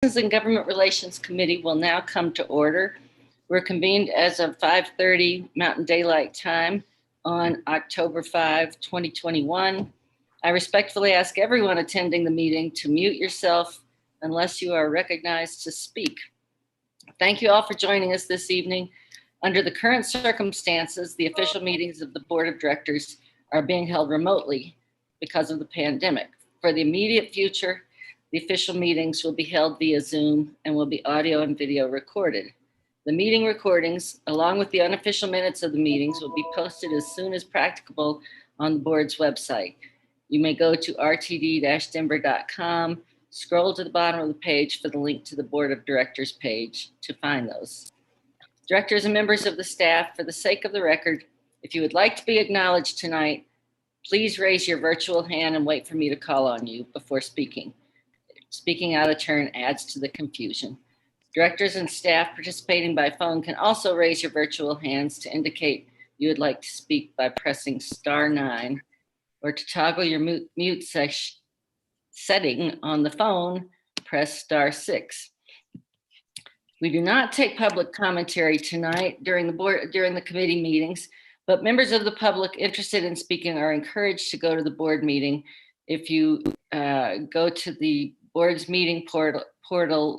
Citizens and Government Relations Committee will now come to order. We're convened as of 5:30 Mountain Daylight Time on October 5, 2021. I respectfully ask everyone attending the meeting to mute yourself unless you are recognized to speak. Thank you all for joining us this evening. Under the current circumstances, the official meetings of the Board of Directors are being held remotely because of the pandemic. For the immediate future, the official meetings will be held via Zoom and will be audio and video recorded. The meeting recordings, along with the unofficial minutes of the meetings, will be posted as soon as practicable on the board's website. You may go to rtd-denver.com, scroll to the bottom of the page for the link to the Board of Directors page to find those. Directors and members of the staff, for the sake of the record, if you would like to be acknowledged tonight, please raise your virtual hand and wait for me to call on you before speaking. Speaking out of turn adds to the confusion. Directors and staff participating by phone can also raise your virtual hands to indicate you would like to speak by pressing *9, or to toggle your mute setting on the phone, press *6. We do not take public commentary tonight during the committee meetings, but members of the public interested in speaking are encouraged to go to the board meeting. If you go to the board's meeting portal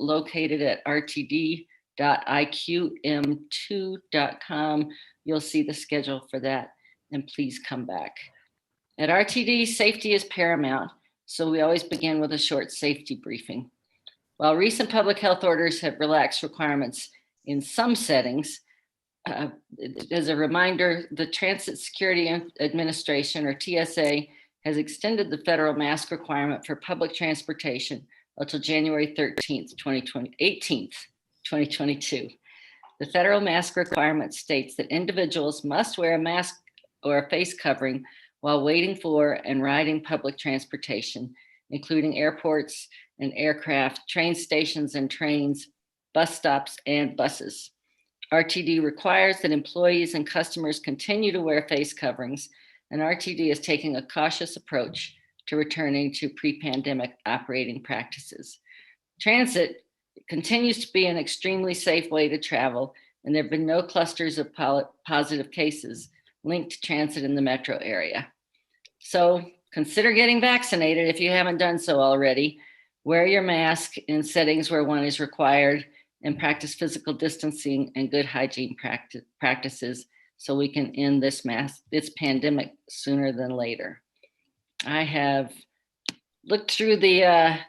located at rtd.iqm2.com, you'll see the schedule for that, and please come back. At RTD, safety is paramount, so we always begin with a short safety briefing. While recent public health orders have relaxed requirements in some settings, as a reminder, the Transit Security Administration, or TSA, has extended the federal mask requirement for public transportation until January 13th, 2022. The federal mask requirement states that individuals must wear a mask or a face covering while waiting for and riding public transportation, including airports and aircraft, train stations and trains, bus stops, and buses. RTD requires that employees and customers continue to wear face coverings, and RTD is taking a cautious approach to returning to pre-pandemic operating practices. Transit continues to be an extremely safe way to travel, and there have been no clusters of positive cases linked to transit in the metro area. So consider getting vaccinated if you haven't done so already. Wear your mask in settings where one is required, and practice physical distancing and good hygiene practices so we can end this pandemic sooner than later. I have looked through the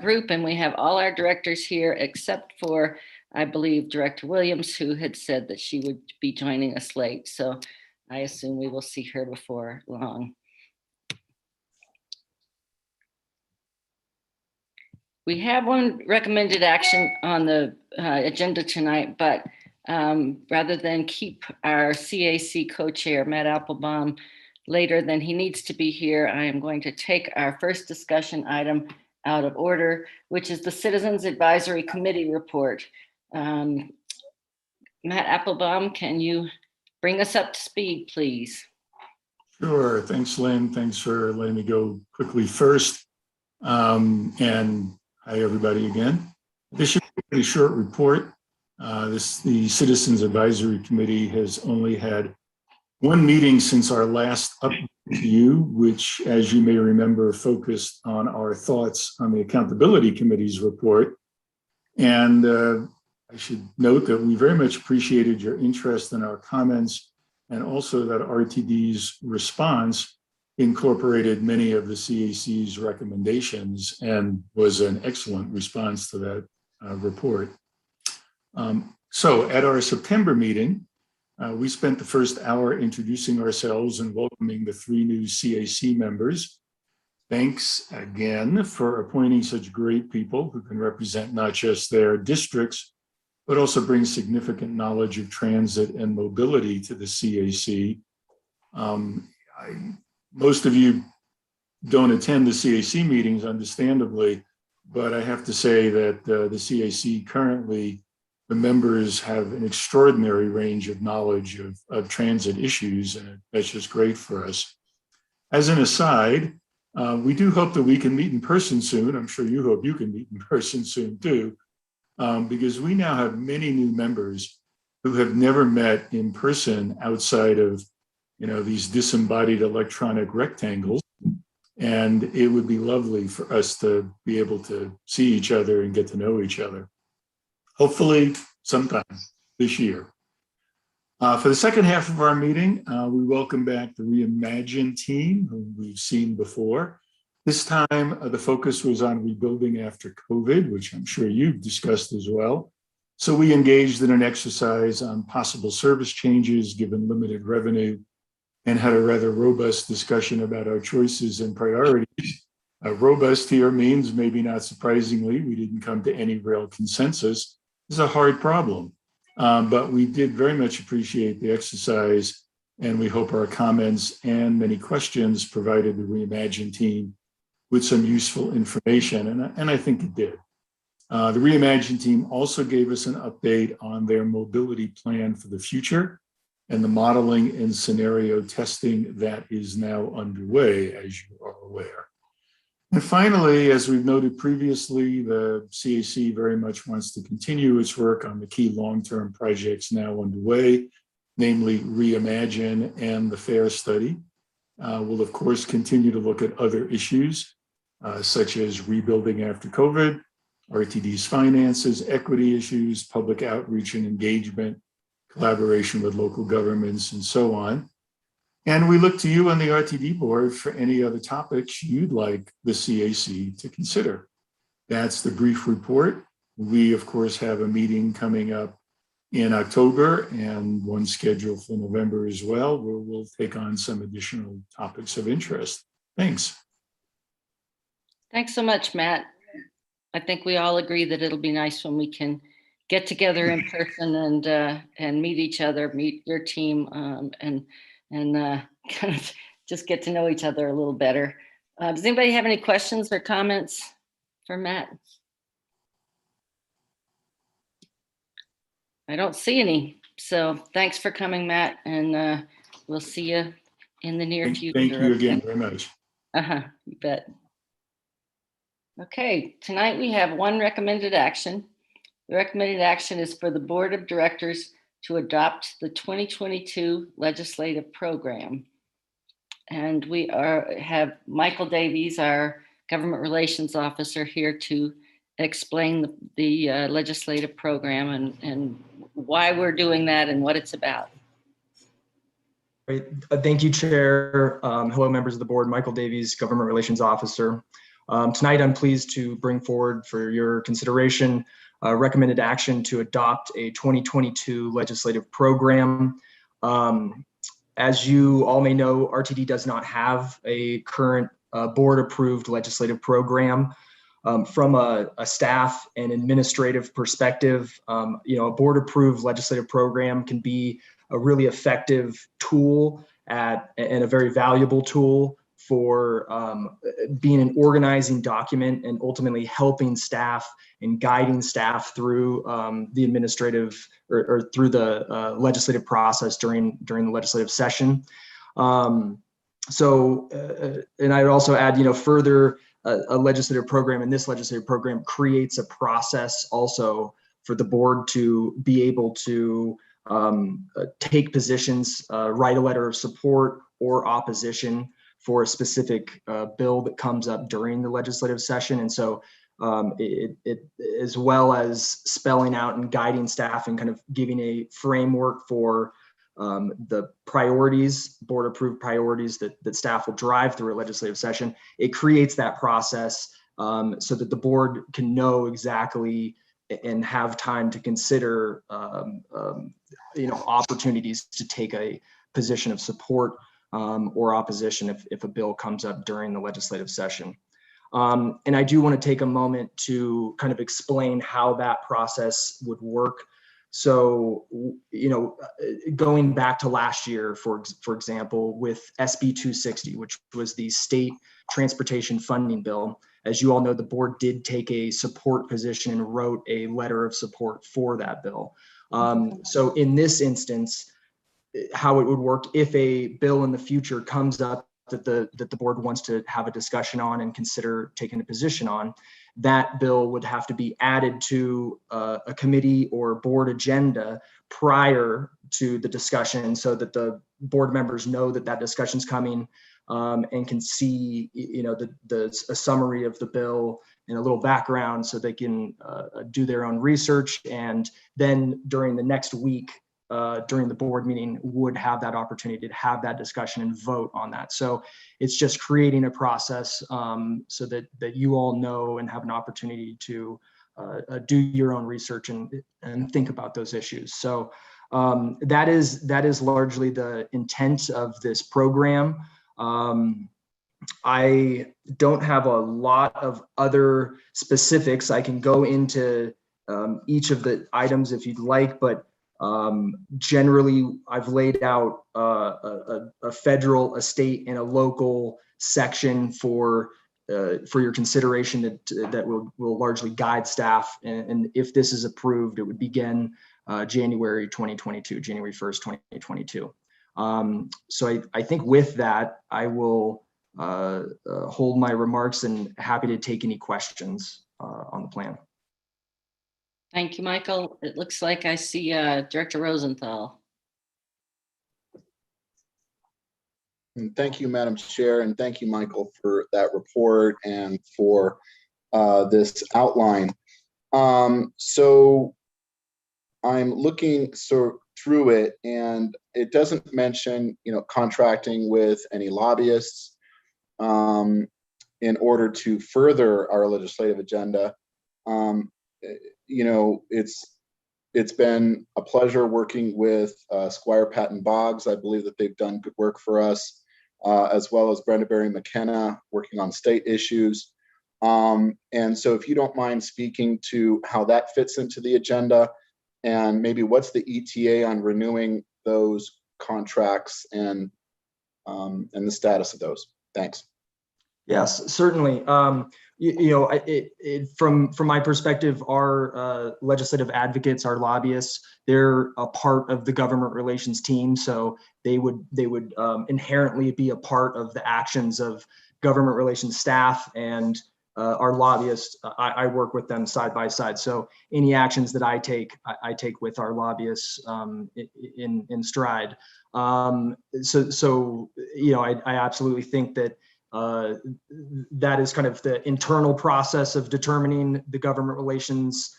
group, and we have all our directors here except for, I believe, Director Williams, who had said that she would be joining us late. So I assume we will see her before long. We have one recommended action on the agenda tonight, but rather than keep our CAC co-chair, Matt Applebaum, later than he needs to be here, I am going to take our first discussion item out of order, which is the Citizens Advisory Committee report. Matt Applebaum, can you bring us up to speed, please? Sure. Thanks, Lynn. Thanks for letting me go quickly first. And hi, everybody, again. This should be a pretty short report. The Citizens Advisory Committee has only had one meeting since our last update to you, which, as you may remember, focused on our thoughts on the Accountability Committee's report. And I should note that we very much appreciated your interest in our comments, and also that RTD's response incorporated many of the CAC's recommendations and was an excellent response to that report. So at our September meeting, we spent the first hour introducing ourselves and welcoming the 3 new CAC members. Thanks again for appointing such great people who can represent not just their districts, but also bring significant knowledge of transit and mobility to the CAC. Most of you don't attend the CAC meetings, understandably, but I have to say that the CAC currently, the members have an extraordinary range of knowledge of transit issues, and that's just great for us. As an aside, We do hope that we can meet in person soon. I'm sure you hope you can meet in person soon too, because we now have many new members who have never met in person outside of, these disembodied electronic rectangles. And it would be lovely for us to be able to see each other and get to know each other. Hopefully sometime this year. For the second half of our meeting, we welcome back the Reimagine team, whom we've seen before. This time, the focus was on rebuilding after COVID, which I'm sure you've discussed as well. So we engaged in an exercise on possible service changes given limited revenue and had a rather robust discussion about our choices and priorities. Robust here means, maybe not surprisingly, we didn't come to any real consensus. It's a hard problem, but we did very much appreciate the exercise, and we hope our comments and many questions provided the Reimagine team with some useful information, and I think it did. The Reimagine team also gave us an update on their mobility plan for the future and the modeling and scenario testing that is now underway, as you are aware. And finally, as we've noted previously, the CAC very much wants to continue its work on the key long-term projects now underway, namely Reimagine and the FAIR study. We'll, of course, continue to look at other issues, such as rebuilding after COVID, RTD's finances, equity issues, public outreach and engagement, collaboration with local governments, and so on. And we look to you on the RTD board for any other topics you'd like the CAC to consider. That's the brief report. We, of course, have a meeting coming up in October and one scheduled for November as well, where we'll take on some additional topics of interest. Thanks. Thanks so much, Matt. I think we all agree that it'll be nice when we can get together in person and meet each other, meet your team, and kind of just get to know each other a little better. Does anybody have any questions or comments for Matt? I don't see any. So thanks for coming, Matt, and we'll see you in the near future. Thank you again very much. You bet. Okay, tonight we have one recommended action. The recommended action is for the Board of Directors to adopt the 2022 legislative program. And we have Michael Davies, our Government Relations Officer, here to explain the legislative program and why we're doing that and what it's about. Great. Thank you, Chair. Hello, members of the board. Michael Davies, Government Relations Officer. Tonight, I'm pleased to bring forward for your consideration recommended action to adopt a 2022 legislative program. As you all may know, RTD does not have a current board-approved legislative program. From a staff and administrative perspective, a board-approved legislative program can be a really effective tool and a very valuable tool for being an organizing document and ultimately helping staff and guiding staff through the administrative or through the legislative process during the legislative session. And I'd also add, further a legislative program, and this legislative program creates a process also for the board to be able to take positions, write a letter of support or opposition for a specific bill that comes up during the legislative session. And so it as well as spelling out and guiding staff and kind of giving a framework for the priorities, board approved priorities that staff will drive through a legislative session, it creates that process so that the board can know exactly and have time to consider opportunities to take a position of support or opposition if a bill comes up during the legislative session. And I do want to take a moment to kind of explain how that process would work. So, going back to last year, for example, with SB 260, which was the state transportation funding bill, as you all know, the board did take a support position and wrote a letter of support for that bill. So in this instance, how it would work if a bill in the future comes up that the board wants to have a discussion on and consider taking a position on, that bill would have to be added to a committee or board agenda prior to the discussion, so that the board members know that that discussion's coming, and can see, a summary of the bill and a little background, so they can do their own research, and then during the next week, during the board meeting, would have that opportunity to have that discussion and vote on that. So it's just creating a process, so that you all know and have an opportunity to do your own research and think about those issues. So that is largely the intent of this program. I don't have a lot of other specifics. I can go into each of the items if you'd like, but generally I've laid out a federal, a state, and a local section for your consideration that will largely guide staff. And if this is approved, it would begin January 2022, January 1st, 2022. So I think with that, I will hold my remarks and happy to take any questions on the plan. Thank you, Michael. It looks like I see Director Rosenthal. And thank you, Madam Chair, and thank you, Michael, for that report and for this outline. So I'm looking through it, and it doesn't mention, contracting with any lobbyists in order to further our legislative agenda. It's been a pleasure working with Squire Patton Boggs. I believe that they've done good work for us, as well as Brenda Berry McKenna working on state issues. And so if you don't mind speaking to how that fits into the agenda, and maybe what's the ETA on renewing those contracts and the status of those. Thanks. Yes, certainly. From my perspective, our legislative advocates, our lobbyists, they're a part of the government relations team, so they would inherently be a part of the actions of government relations staff, and our lobbyists. I work with them side by side. So any actions that I take with our lobbyists in stride. I absolutely think that that is kind of the internal process of determining the government relations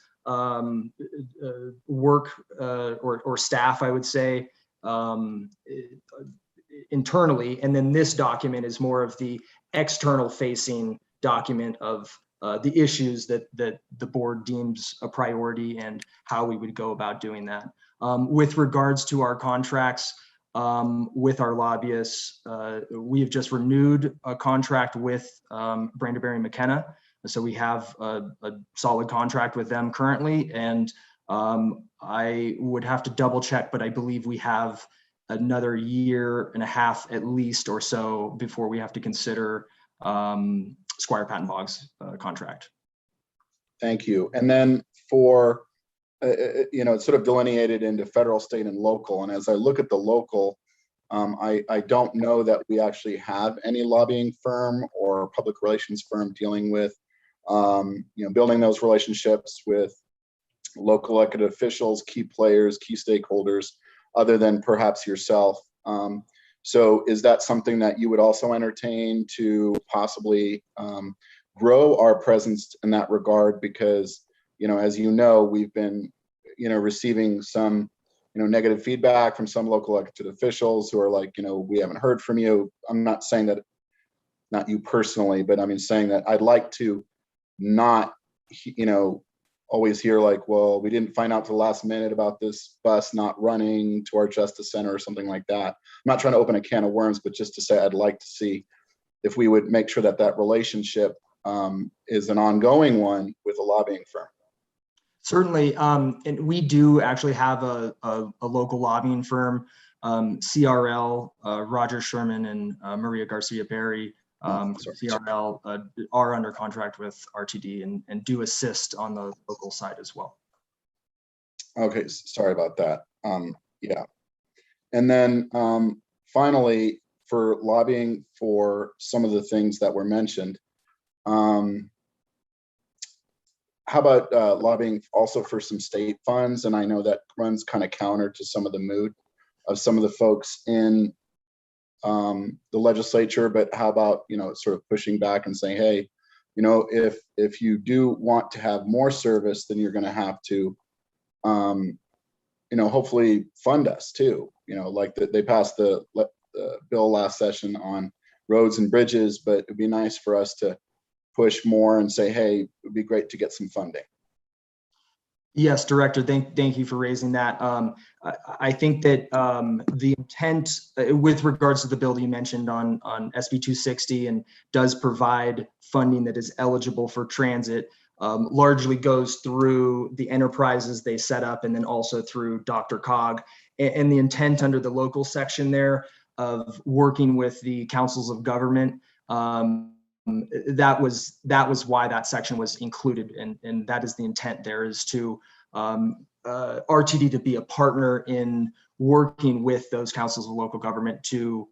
work or staff, I would say, internally. And then this document is more of the external facing document of the issues that the board deems a priority and how we would go about doing that. With regards to our contracts, with our lobbyists, we have just renewed a contract with Brenda Berry McKenna. So we have a solid contract with them currently, and I would have to double check, but I believe we have another year and a half at least or so before we have to consider Squire Patton Boggs contract. Thank you. And then for it's sort of delineated into federal, state, and local. And as I look at the local, I don't know that we actually have any lobbying firm or public relations firm dealing with, building those relationships with local elected officials, key players, key stakeholders, other than perhaps yourself. So is that something that you would also entertain to possibly grow our presence in that regard? Because as we've been, receiving some, negative feedback from some local elected officials who are like, we haven't heard from you. I'm not saying that, not you personally, but I mean, saying that I'd like to not, always hear like, well, we didn't find out to the last minute about this bus not running to our Justice Center or something like that. I'm not trying to open a can of worms, but just to say, I'd like to see if we would make sure that that relationship is an ongoing one with a lobbying firm. Certainly, and we do actually have a local lobbying firm, CRL, Roger Sherman and Maria Garcia Berry. CRL are under contract with RTD and do assist on the local side as well. Okay, sorry about that. Yeah. And then finally, for lobbying for some of the things that were mentioned. How about lobbying also for some state funds? And I know that runs kind of counter to some of the mood of some of the folks in the legislature, but how about, sort of pushing back and saying, hey, if you do want to have more service, then you're going to have to, hopefully fund us too. Like they passed the bill last session on roads and bridges, but it'd be nice for us to push more and say, hey, it'd be great to get some funding. Yes, Director, thank you for raising that. I think that the intent with regards to the bill that you mentioned on SB 260 and does provide funding that is eligible for transit, largely goes through the enterprises they set up and then also through DRCOG. And the intent under the local section there of working with the councils of government, that was why that section was included, and that is the intent there, is to RTD to be a partner in working with those councils of local government to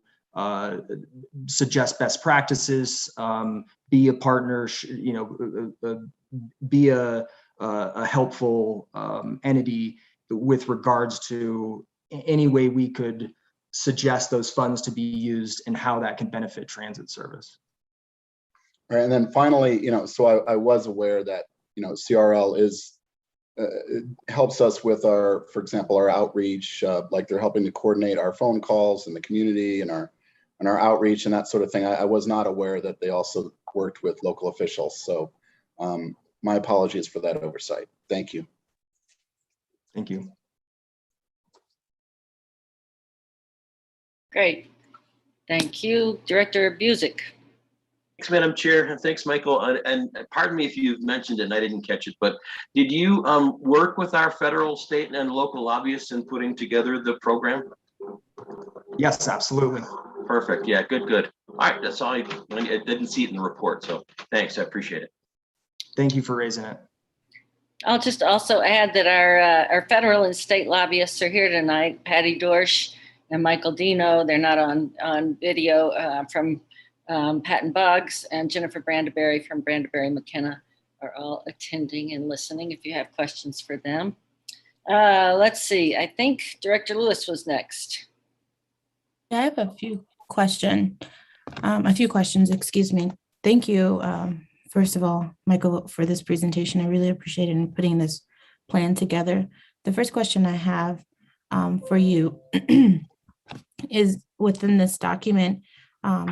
suggest best practices, be a partner, be a helpful entity with regards to any way we could suggest those funds to be used and how that can benefit transit service. Right, and then finally, so I was aware that, CRL is, helps us with our, for example, our outreach, like they're helping to coordinate our phone calls in the community and our outreach and that sort of thing. I was not aware that they also worked with local officials. So my apologies for that oversight. Thank you. Thank you. Great. Thank you. Director Busick. Thanks, Madam Chair, and thanks, Michael. And pardon me if you've mentioned it and I didn't catch it, but did you work with our federal, state, and local lobbyists in putting together the program? Yes, absolutely. Perfect. Yeah, good. All right, that's all. I didn't see it in the report, so thanks. I appreciate it. Thank you for raising it. I'll just also add that our federal and state lobbyists are here tonight. Patty Dorsch and Michael Dino. They're not on video from Patton Boggs and Jennifer Brandeberry from Brandeberry McKenna are all attending and listening if you have questions for them. Let's see, I think Director Lewis was next. Yeah, I have a few questions, excuse me. Thank you, first of all, Michael, for this presentation. I really appreciate it in putting this plan together. The first question I have for you is within this document,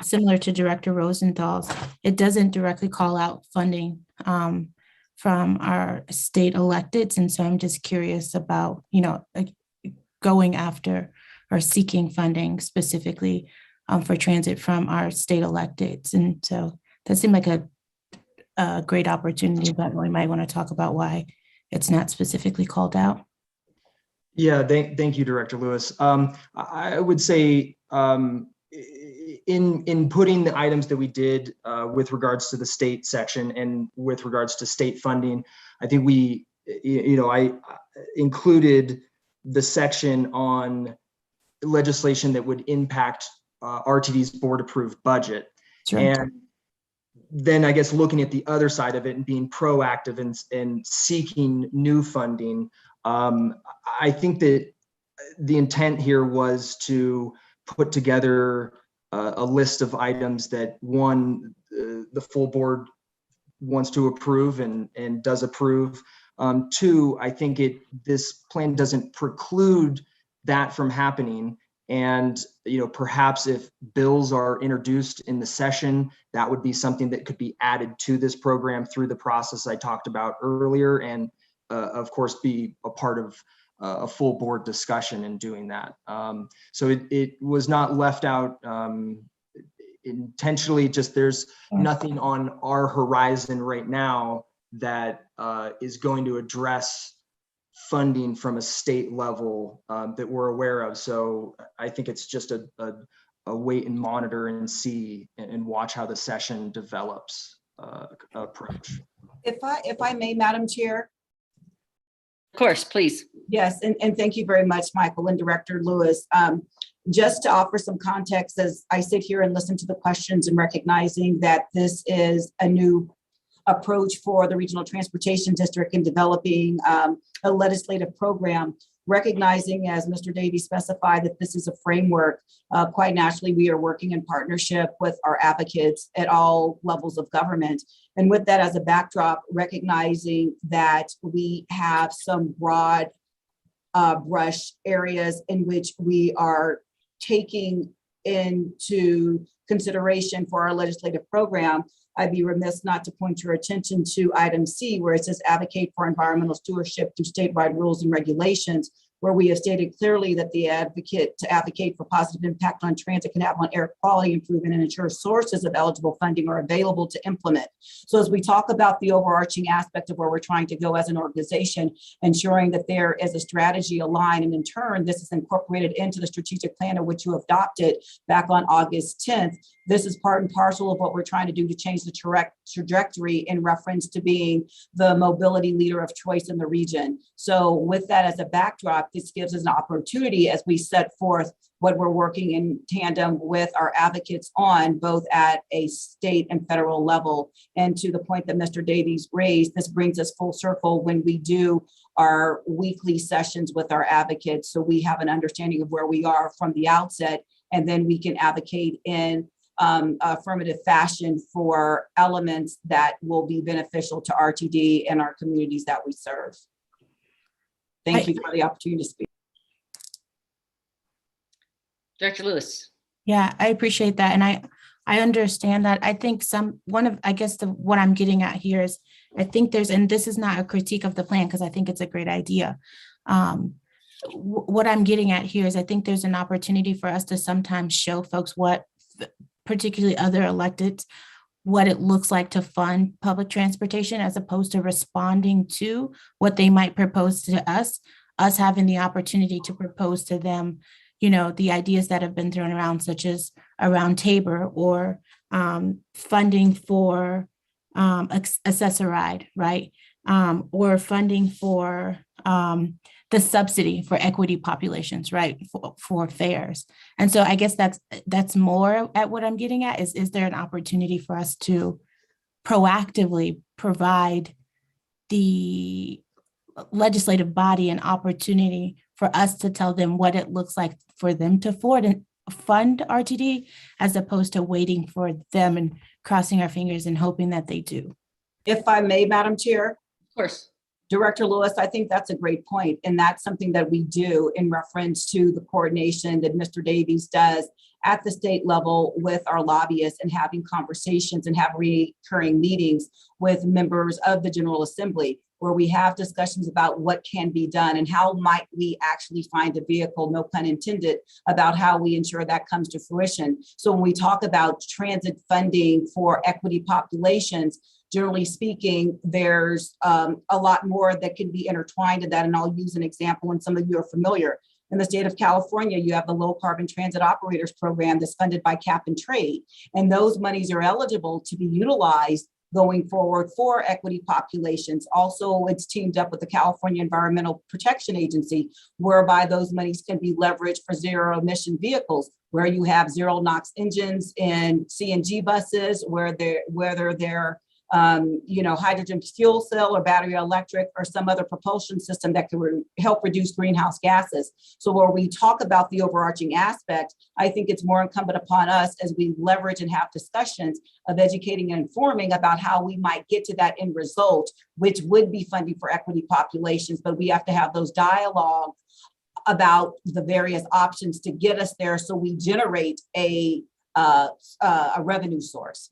similar to Director Rosenthal's, it doesn't directly call out funding from our state electeds. And so I'm just curious about, going after or seeking funding specifically for transit from our state electeds. And so that seemed like a great opportunity, but we might want to talk about why it's not specifically called out. Yeah, thank you, Director Lewis. I would say, in putting the items that we did with regards to the state section and with regards to state funding, I think I included the section on legislation that would impact RTD's board approved budget. Sure. And then I guess looking at the other side of it and being proactive and seeking new funding, I think that the intent here was to put together a list of items that the full board wants to approve and does approve. Two, I think this plan doesn't preclude that from happening. And perhaps if bills are introduced in the session, that would be something that could be added to this program through the process I talked about earlier, and of course be a part of a full board discussion in doing that. So it was not left out intentionally, just there's nothing on our horizon right now that is going to address funding from a state level that we're aware of. So I think it's just a wait and monitor and see and watch how the session develops approach. If I may, Madam Chair. Of course, please. Yes, and thank you very much, Michael and Director Lewis. just to offer some context as I sit here and listen to the questions and recognizing that this is a new approach for the Regional Transportation District in developing a legislative program, recognizing, as Mr. Davies specified, that this is a framework. Quite naturally, we are working in partnership with our advocates at all levels of government. And with that as a backdrop, recognizing that we have some broad brush areas in which we are taking into consideration for our legislative program, I'd be remiss not to point your attention to item C, where it says advocate for environmental stewardship through statewide rules and regulations, where we have stated clearly that the advocate for positive impact on transit can have on air quality improvement and ensure sources of eligible funding are available to implement. So as we talk about the overarching aspect of where we're trying to go as an organization, ensuring that there is a strategy aligned, and in turn, this is incorporated into the strategic plan of which you adopted back on August 10th. This is part and parcel of what we're trying to do to change the trajectory in reference to being the mobility leader of choice in the region. So with that as a backdrop, this gives us an opportunity as we set forth what we're working in tandem with our advocates on, both at a state and federal level. And to the point that Mr. Davies raised, this brings us full circle when we do our weekly sessions with our advocates. So we have an understanding of where we are from the outset, and then we can advocate in affirmative fashion for elements that will be beneficial to RTD and our communities that we serve. Thank you for the opportunity to speak. Dr. Lewis. Yeah, I appreciate that. And I understand that. I think what I'm getting at here is, I think and this is not a critique of the plan, because I think it's a great idea. What I'm getting at here is, I think there's an opportunity for us to sometimes show folks what, particularly other electeds, what it looks like to fund public transportation, as opposed to responding to what they might propose to us having the opportunity to propose to them, the ideas that have been thrown around, such as around Tabor, or funding for assessor ride, right? Or funding for the subsidy for equity populations, right, for fares. And so I guess that's more at what I'm getting at, is there an opportunity for us to proactively provide the legislative body an opportunity for us to tell them what it looks like for them to fund RTD, as opposed to waiting for them and crossing our fingers and hoping that they do. If I may, Madam Chair. Of course. Director Lewis, I think that's a great point, and that's something that we do in reference to the coordination that Mr. Davies does at the state level with our lobbyists, and having conversations and have recurring meetings with members of the General Assembly, where we have discussions about what can be done and how might we actually find a vehicle, no pun intended, about how we ensure that comes to fruition. So when we talk about transit funding for equity populations, generally speaking, there's a lot more that can be intertwined in that. And I'll use an example, and some of you are familiar. In the state of California, you have the Low Carbon Transit Operators Program that's funded by Cap and Trade. And those monies are eligible to be utilized going forward for equity populations. Also, it's teamed up with the California Environmental Protection Agency, whereby those monies can be leveraged for zero emission vehicles, where you have zero NOx engines in CNG buses, whether they're hydrogen fuel cell or battery electric or some other propulsion system that can help reduce greenhouse gases. So where we talk about the overarching aspect, I think it's more incumbent upon us, as we leverage and have discussions of educating and informing about how we might get to that end result, which would be funding for equity populations. But we have to have those dialogues about the various options to get us there, so we generate a revenue source.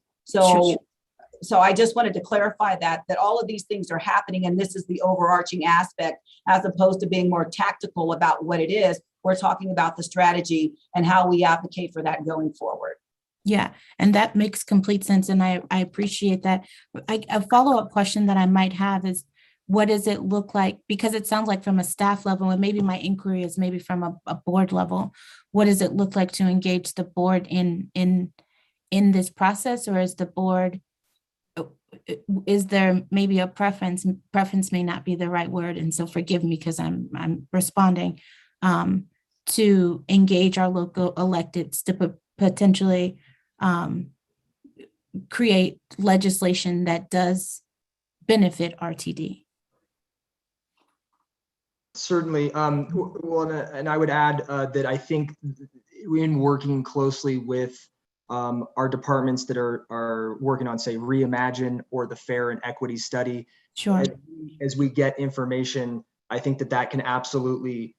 So I just wanted to clarify that all of these things are happening, and this is the overarching aspect, as opposed to being more tactical about what it is. We're talking about the strategy and how we advocate for that going forward. Yeah, and that makes complete sense. And I appreciate that. A follow-up question that I might have is, what does it look like? Because it sounds like from a staff level, and maybe my inquiry is maybe from a board level, what does it look like to engage the board in this process? Or is there maybe a preference? Preference may not be the right word, and so forgive me because I'm responding. to engage our local electeds to potentially create legislation that does benefit RTD. Certainly. Well, and I would add that I think in working closely with our departments that are working on, say, Reimagine or the Fair and Equity Study, Sure. as we get information, I think that can absolutely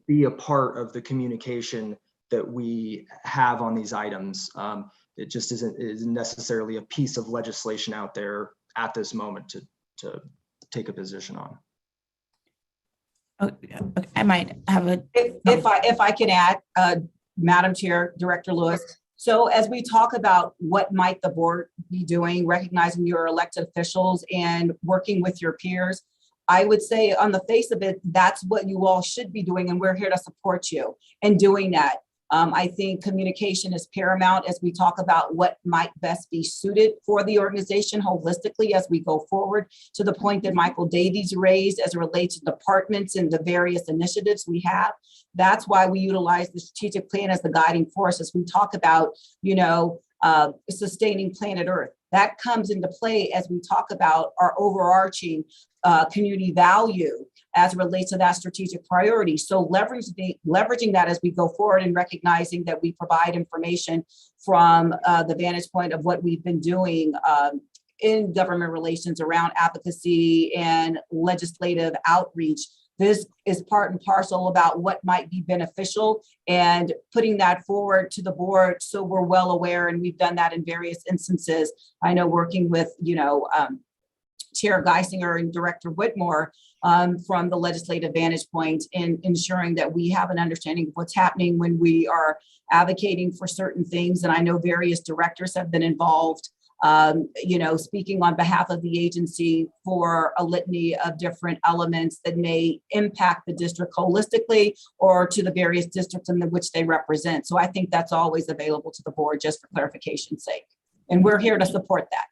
be a part of the communication that we have on these items. It just isn't necessarily a piece of legislation out there at this moment to take a position on. Okay, I might have a. If I can add, Madam Chair, Director Lewis. So as we talk about what might the board be doing, recognizing your elected officials and working with your peers, I would say on the face of it, that's what you all should be doing, and we're here to support you in doing that. I think communication is paramount as we talk about what might best be suited for the organization holistically as we go forward, to the point that Michael Davies raised as it relates to departments and the various initiatives we have. That's why we utilize the strategic plan as the guiding force as we talk about, sustaining planet Earth. That comes into play as we talk about our overarching community value as it relates to that strategic priority. So leveraging that as we go forward and recognizing that we provide information from the vantage point of what we've been doing in government relations around advocacy and legislative outreach. This is part and parcel about what might be beneficial and putting that forward to the board so we're well aware, and we've done that in various instances. I know working with, Chair Geisinger and Director Whitmore from the legislative vantage point in ensuring that we have an understanding of what's happening when we are advocating for certain things. And I know various directors have been involved, speaking on behalf of the agency for a litany of different elements that may impact the district holistically or to the various districts in which they represent. So I think that's always available to the board just for clarification's sake. And we're here to support that.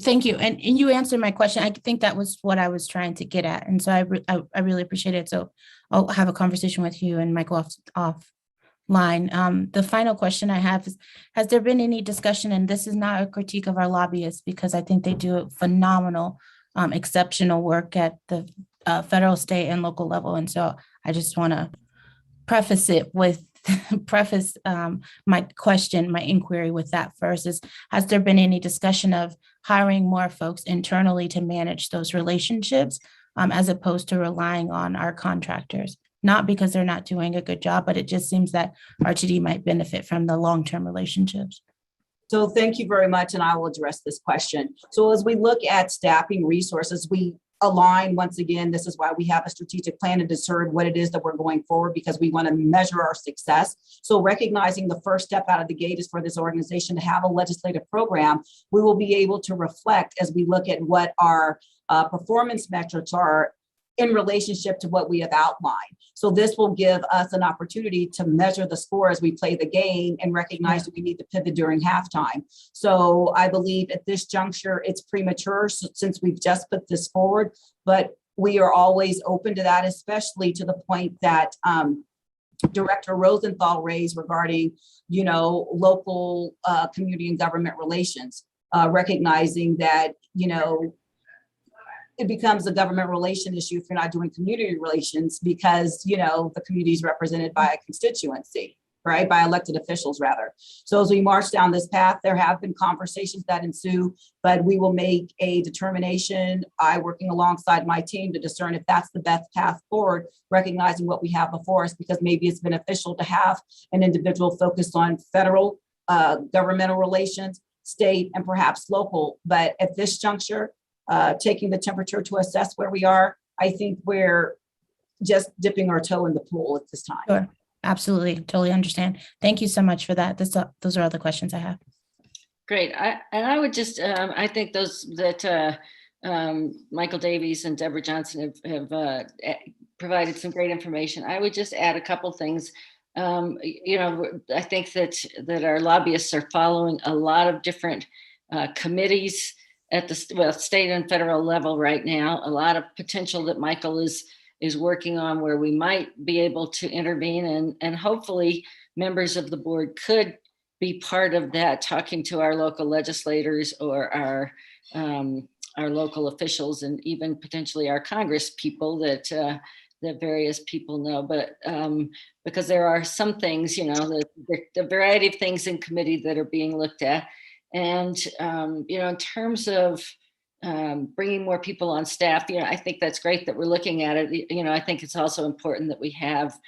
Thank you. And you answered my question. I think that was what I was trying to get at. And so I really appreciate it. So I'll have a conversation with you and Michael offline. The final question I have is, has there been any discussion, and this is not a critique of our lobbyists because I think they do phenomenal, exceptional work at the federal, state, and local level. And so I just want to preface my question, my inquiry with that first is, has there been any discussion of hiring more folks internally to manage those relationships as opposed to relying on our contractors? Not because they're not doing a good job, but it just seems that RTD might benefit from the long-term relationships. So thank you very much, and I will address this question. So as we look at staffing resources, we align, once again, this is why we have a strategic plan to discern what it is that we're going forward, because we want to measure our success. So recognizing the first step out of the gate is for this organization to have a legislative program, we will be able to reflect as we look at what our performance metrics are in relationship to what we have outlined. So this will give us an opportunity to measure the score as we play the game and recognize that we need to pivot during halftime. So I believe at this juncture, it's premature since we've just put this forward, but we are always open to that, especially to the point that Director Rosenthal raised regarding, local community and government relations, recognizing that, it becomes a government relation issue if you're not doing community relations because, the community is represented by a constituency, right? By elected officials, rather. So as we march down this path, there have been conversations that ensue, but we will make a determination, working alongside my team, to discern if that's the best path forward, recognizing what we have before us, because maybe it's beneficial to have an individual focused on federal governmental relations, state, and perhaps local. But at this juncture, taking the temperature to assess where we are, I think we're just dipping our toe in the pool at this time. Sure. Absolutely. Totally understand. Thank you so much for that. Those are all the questions I have. Great. I would just, I think Michael Davies and Deborah Johnson have provided some great information. I would just add a couple things. I think that our lobbyists are following a lot of different committees at the state and federal level right now. A lot of potential that Michael is is working on where we might be able to intervene, and hopefully members of the board could be part of that, talking to our local legislators or our local officials, and even potentially our Congress people that various people know. But because there are some things, the variety of things in committee that are being looked at. And, in terms of bringing more people on staff, I think that's great that we're looking at it. I think it's also important that we have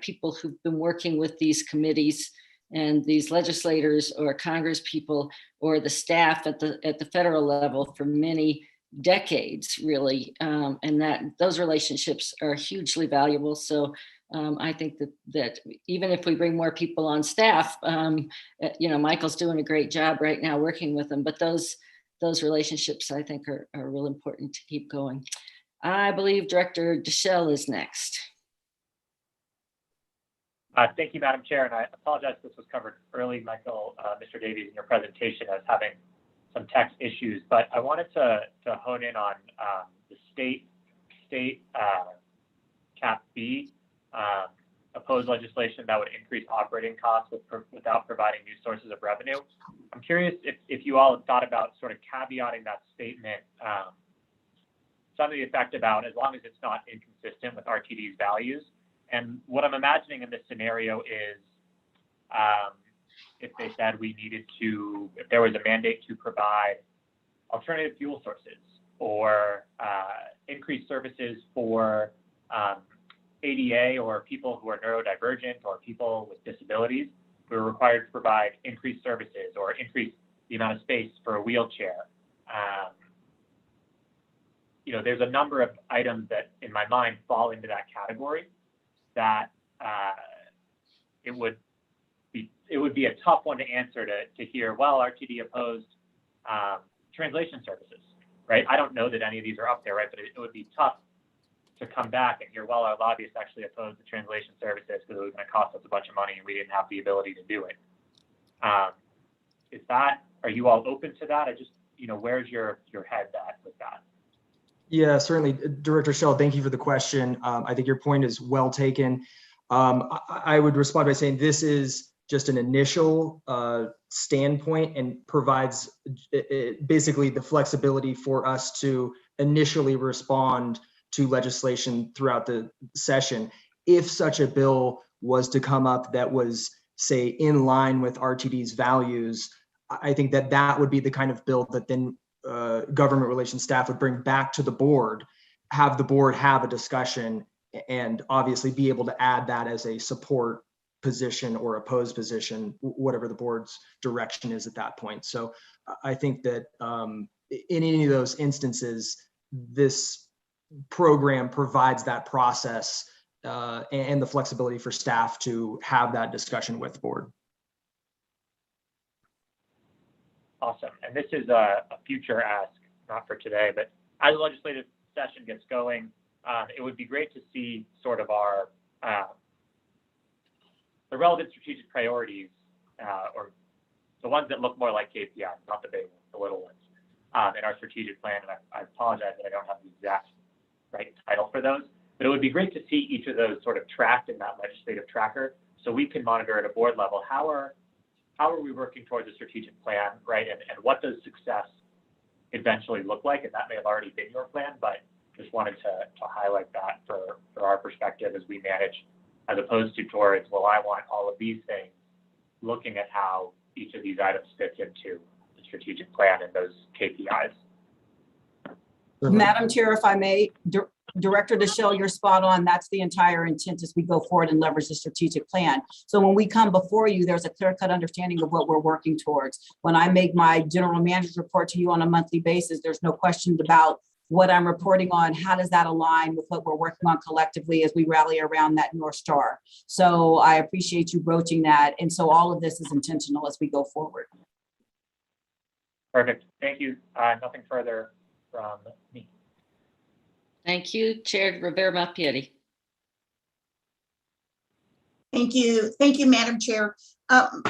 people who've been working with these committees and these legislators or Congress people or the staff at the federal level for many decades, really, and that those relationships are hugely valuable. So I think that even if we bring more people on staff, Michael's doing a great job right now working with them, but those relationships I think are real important to keep going. I believe Director Deschel is next. Thank you, Madam Chair, and I apologize if this was covered early, Michael, Mr. Davies, in your presentation as having some text issues, but I wanted to hone in on the state Cap B opposed legislation that would increase operating costs without providing new sources of revenue. I'm curious if you all have thought about sort of caveating that statement, something to the effect about as long as it's not inconsistent with RTD's values. And what I'm imagining in this scenario is if they said if there was a mandate to provide alternative fuel sources or increased services for ADA or people who are neurodivergent or people with disabilities, we were required to provide increased services or increase the amount of space for a wheelchair. There's a number of items that in my mind fall into that category that it would be a tough one to answer to hear, well, RTD opposed translation services, right? I don't know that any of these are up there, right? But it would be tough to come back and hear, well, our lobbyists actually opposed the translation services because it was going to cost us a bunch of money and we didn't have the ability to do it. Are you all open to that? I just, where's your head at with that? Yeah, certainly. Director Schell, thank you for the question. I think your point is well taken. I would respond by saying this is just an initial standpoint and provides basically the flexibility for us to initially respond to legislation throughout the session. If such a bill was to come up that was, say, in line with RTD's values, I think that would be the kind of bill that then government relations staff would bring back to the board, have the board have a discussion, and obviously be able to add that as a support position or opposed position, whatever the board's direction is at that point. So I think that in any of those instances, this program provides that process and the flexibility for staff to have that discussion with the board. Awesome. And this is a future ask, not for today, but as the legislative session gets going, it would be great to see sort of our the relevant strategic priorities, or the ones that look more like KPIs, not the big ones, the little ones, in our strategic plan. And I apologize that I don't have the exact right title for those, but it would be great to see each of those sort of tracked in that legislative tracker so we can monitor at a board level how are we working towards a strategic plan, right? And what does success eventually look like? And that may have already been your plan, but just wanted to highlight that for our perspective as we manage, as opposed to towards, well, I want all of these things, looking at how each of these items fits into the strategic plan and those KPIs. Madam Chair, if I may, Director Deschel, you're spot on. That's the entire intent as we go forward and leverage the strategic plan. So when we come before you, there's a clear-cut understanding of what we're working towards. When I make my general manager's report to you on a monthly basis, there's no question about what I'm reporting on. How does that align with what we're working on collectively as we rally around that North Star? So I appreciate you broaching that. And so all of this is intentional as we go forward. Perfect. Thank you. Nothing further from me. Thank you, Chair Rivera-Malpiedi. Thank you. Thank you, Madam Chair.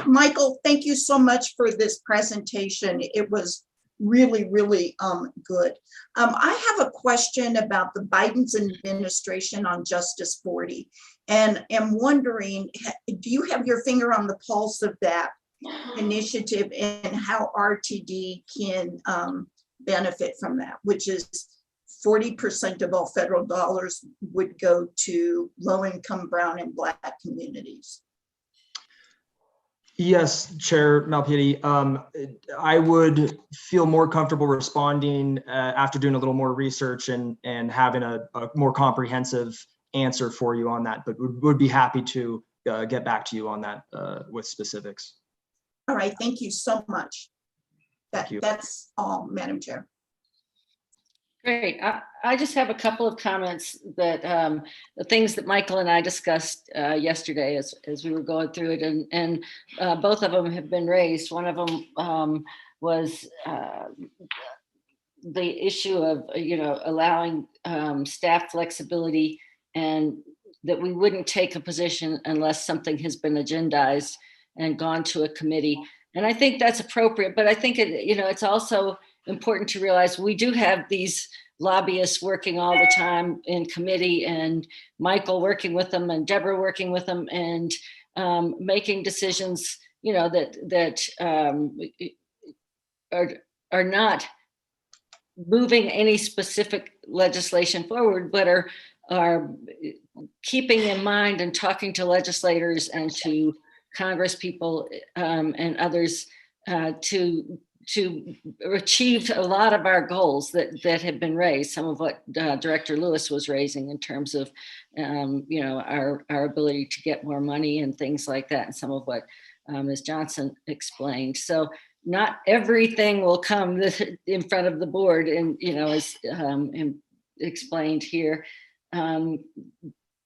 Michael, thank you so much for this presentation. It was really, really good. I have a question about the Biden's administration on Justice 40, and am wondering, do you have your finger on the pulse of that initiative and how RTD can benefit from that, which is 40% of all federal dollars would go to low-income Brown and Black communities? Yes, Chair Malpiedi. I would feel more comfortable responding after doing a little more research and having a more comprehensive answer for you on that, but would be happy to get back to you on that with specifics. All right, thank you so much. Thank you. That's all, Madam Chair. Great. I just have a couple of comments that the things that Michael and I discussed yesterday as we were going through it, and both of them have been raised. One of them was the issue of allowing staff flexibility, and that we wouldn't take a position unless something has been agendized and gone to a committee. And I think that's appropriate, but I think it's also important to realize we do have these lobbyists working all the time in committee, and Michael working with them and Deborah working with them, and making decisions, that are not moving any specific legislation forward, but are keeping in mind and talking to legislators and to Congress people and others to achieve a lot of our goals that have been raised. Some of what Director Lewis was raising in terms of, our ability to get more money and things like that, and some of what Ms. Johnson explained. So not everything will come in front of the board, and as explained here.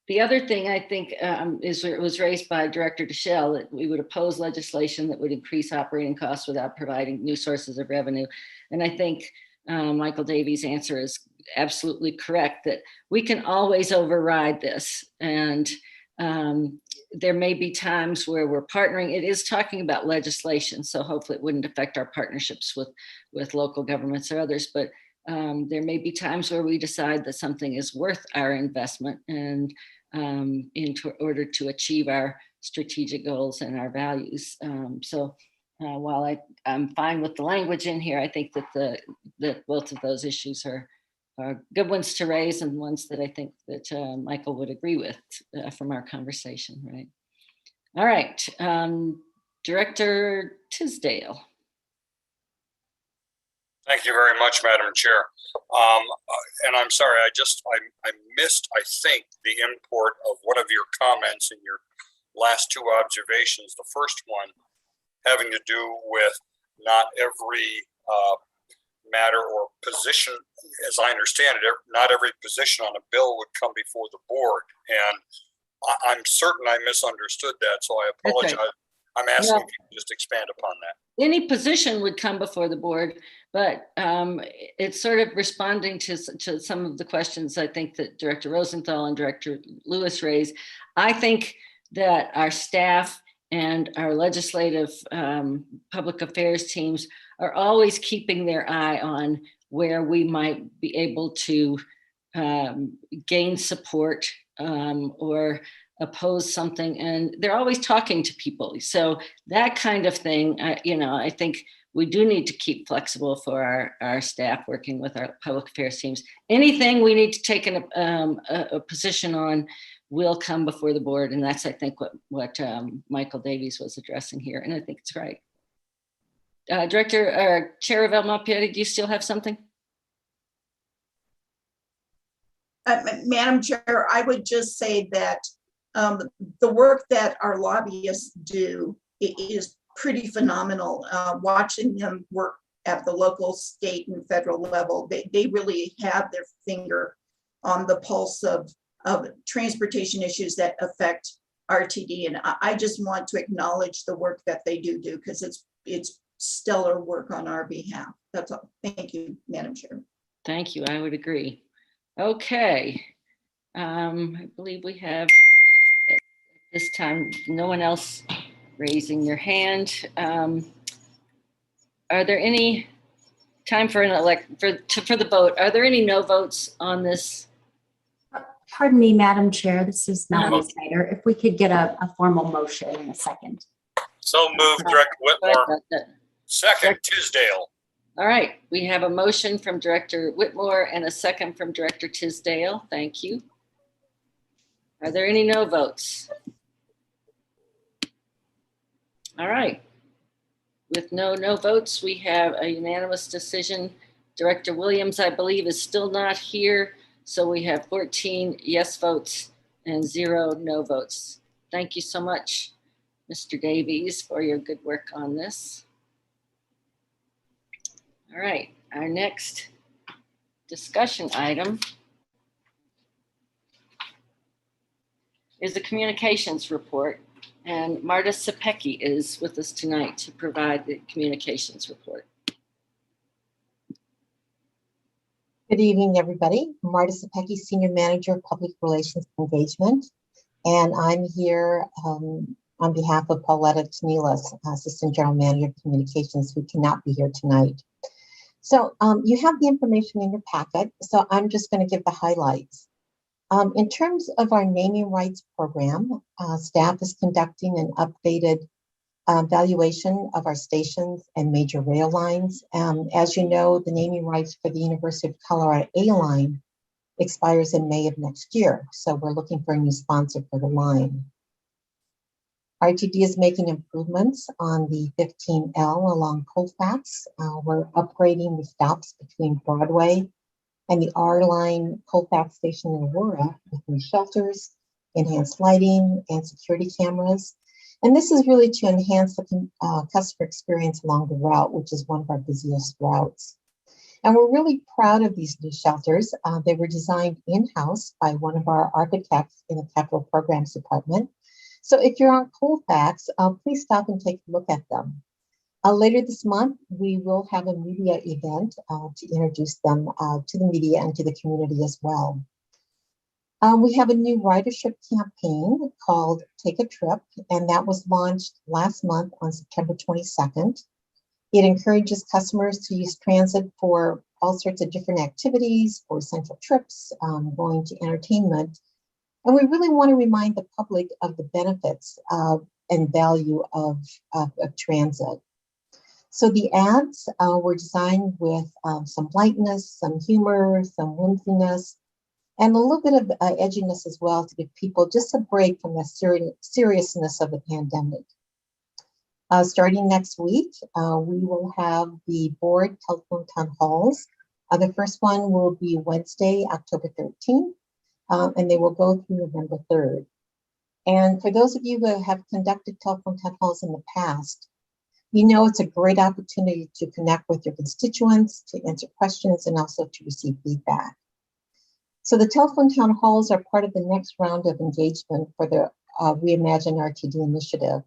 The other thing I think was raised by Director Deschelle, that we would oppose legislation that would increase operating costs without providing new sources of revenue. And I think Michael Davies' answer is absolutely correct, that we can always override this. And there may be times where we're partnering. It is talking about legislation, so hopefully it wouldn't affect our partnerships with local governments or others. But there may be times where we decide that something is worth our investment, and in order to achieve our strategic goals and our values. So while I'm fine with the language in here, I think that both of those issues are good ones to raise, and ones that I think that Michael would agree with from our conversation, right? All right, Director Tisdale. Thank you very much, Madam Chair. And I'm sorry, I missed, I think, the import of one of your comments in your last two observations. The first one having to do with not every matter or position, as I understand it, not every position on a bill would come before the board. And I'm certain I misunderstood that, so I apologize. Okay. I'm asking if you can just expand upon that. Any position would come before the board, but it's sort of responding to some of the questions I think that Director Rosenthal and Director Lewis raised. I think that our staff and our legislative public affairs teams are always keeping their eye on where we might be able to gain support or oppose something, and they're always talking to people. So that kind of thing, I think we do need to keep flexible for our staff working with our public affairs teams. Anything we need to take a position on will come before the board, and that's, I think, what Michael Davies was addressing here, and I think it's right. Chair of Malpiedi, do you still have something? Madam Chair, I would just say that the work that our lobbyists do is pretty phenomenal. Watching them work at the local, state, and federal level, they really have their finger on the pulse of transportation issues that affect RTD. And I just want to acknowledge the work that they do because it's stellar work on our behalf. That's all. Thank you, Madam Chair. Thank you. I would agree. Okay. I believe we have at this time no one else raising their hand. Are there any time for for the vote. Are there any no votes on this? Pardon me, Madam Chair, this is Uh-huh. Melanie Snyder. If we could get a formal motion in a second. So moved, Director Whitmore. Second, Direct- Tisdale. All right, we have a motion from Director Whitmore and a second from Director Tisdale. Thank you. Are there any no votes? All right. With no votes, we have a unanimous decision. Director Williams, I believe, is still not here. So we have 14 yes votes and 0 no votes. Thank you so much, Mr. Davies, for your good work on this. All right, our next discussion item is the communications report. And Marta Sepecki is with us tonight to provide the communications report. Good evening, everybody. Marta Sepecki, Senior Manager of Public Relations Engagement. And I'm here on behalf of Pauletta Tanilas, Assistant General Manager of Communications, who cannot be here tonight. So you have the information in your packet, so I'm just going to give the highlights. In terms of our naming rights program, staff is conducting an updated valuation of our stations and major rail lines. As you know, the naming rights for the University of Colorado A line expires in May of next year. So we're looking for a new sponsor for the line. RTD is making improvements on the 15L along Colfax. We're upgrading the stops between Broadway and the R line Colfax station in Aurora with new shelters, enhanced lighting, and security cameras. And this is really to enhance the customer experience along the route, which is one of our busiest routes. And we're really proud of these new shelters. They were designed in-house by one of our architects in the Capital Programs Department. So if you're on Colfax, please stop and take a look at them. Later this month, we will have a media event to introduce them to the media and to the community as well. We have a new ridership campaign called Take a Trip, and that was launched last month on September 22nd. It encourages customers to use transit for all sorts of different activities, for essential trips, going to entertainment. And we really want to remind the public of the benefits and value of transit. So the ads were designed with some lightness, some humor, some whimsiness, and a little bit of edginess as well to give people just a break from the seriousness of the pandemic. Starting next week, we will have the board telephone town halls. The first one will be Wednesday, October 13th, and they will go through November 3rd. And for those of you who have conducted telephone town halls in the past, you know it's a great opportunity to connect with your constituents, to answer questions, and also to receive feedback. So the telephone town halls are part of the next round of engagement for the Reimagine RTD initiative.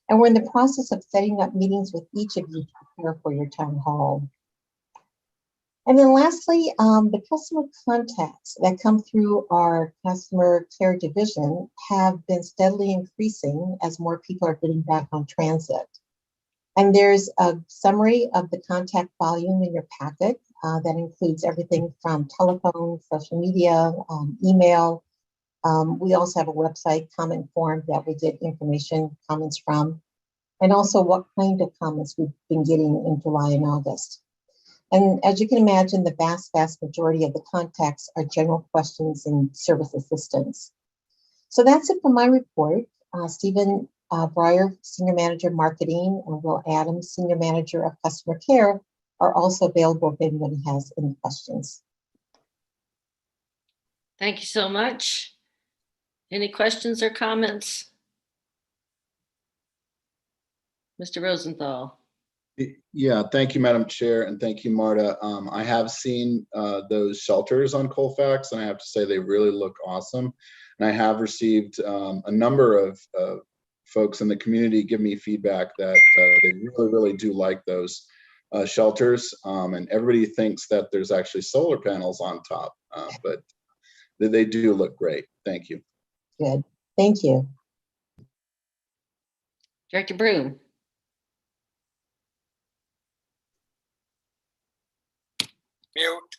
And we're in the process of setting up meetings with each of you to prepare for your town hall. And then lastly, the customer contacts that come through our customer care division have been steadily increasing as more people are getting back on transit. And there's a summary of the contact volume in your packet that includes everything from telephone, social media, email. We also have a website comment form that we get information, comments from, and also what kind of comments we've been getting in July and August. And as you can imagine, the vast majority of the contacts are general questions and service assistance. So that's it for my report. Stephen Breyer, Senior Manager Marketing, and Will Adams, Senior Manager of Customer Care, are also available if anybody has any questions. Thank you so much. Any questions or comments? Mr. Rosenthal. Yeah, thank you, Madam Chair, and thank you, Marta. I have seen those shelters on Colfax, and I have to say they really look awesome. And I have received a number of folks in the community give me feedback that they really do like those shelters. And everybody thinks that there's actually solar panels on top, but they do look great. Thank you. Good, thank you. Director Broom. Mute.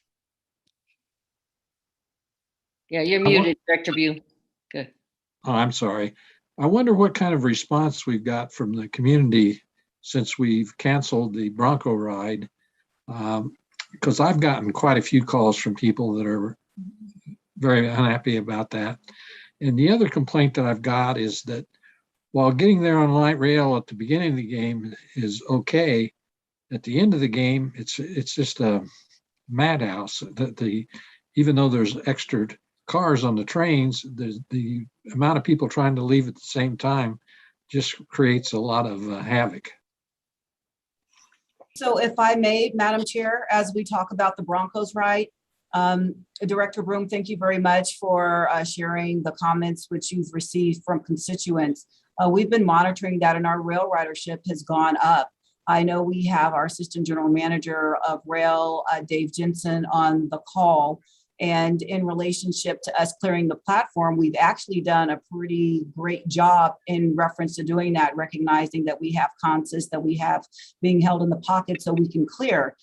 Yeah, you're I wa- muted, Director Bugh. Good. Oh, I'm sorry. I wonder what kind of response we've got from the community since we've canceled the Bronco ride. Because I've gotten quite a few calls from people that are very unhappy about that. And the other complaint that I've got is that while getting there on light rail at the beginning of the game is okay, at the end of the game, it's just a madhouse. Even though there's extra cars on the trains, the amount of people trying to leave at the same time just creates a lot of havoc. So if I may, Madam Chair, as we talk about the Broncos ride, Director Broom, thank you very much for sharing the comments which you've received from constituents. We've been monitoring that, and our rail ridership has gone up. I know we have our Assistant General Manager of Rail, Dave Jensen, on the call. And in relationship to us clearing the platform, we've actually done a pretty great job in reference to doing that, recognizing that we have consists that we have being held in the pocket so we can clear.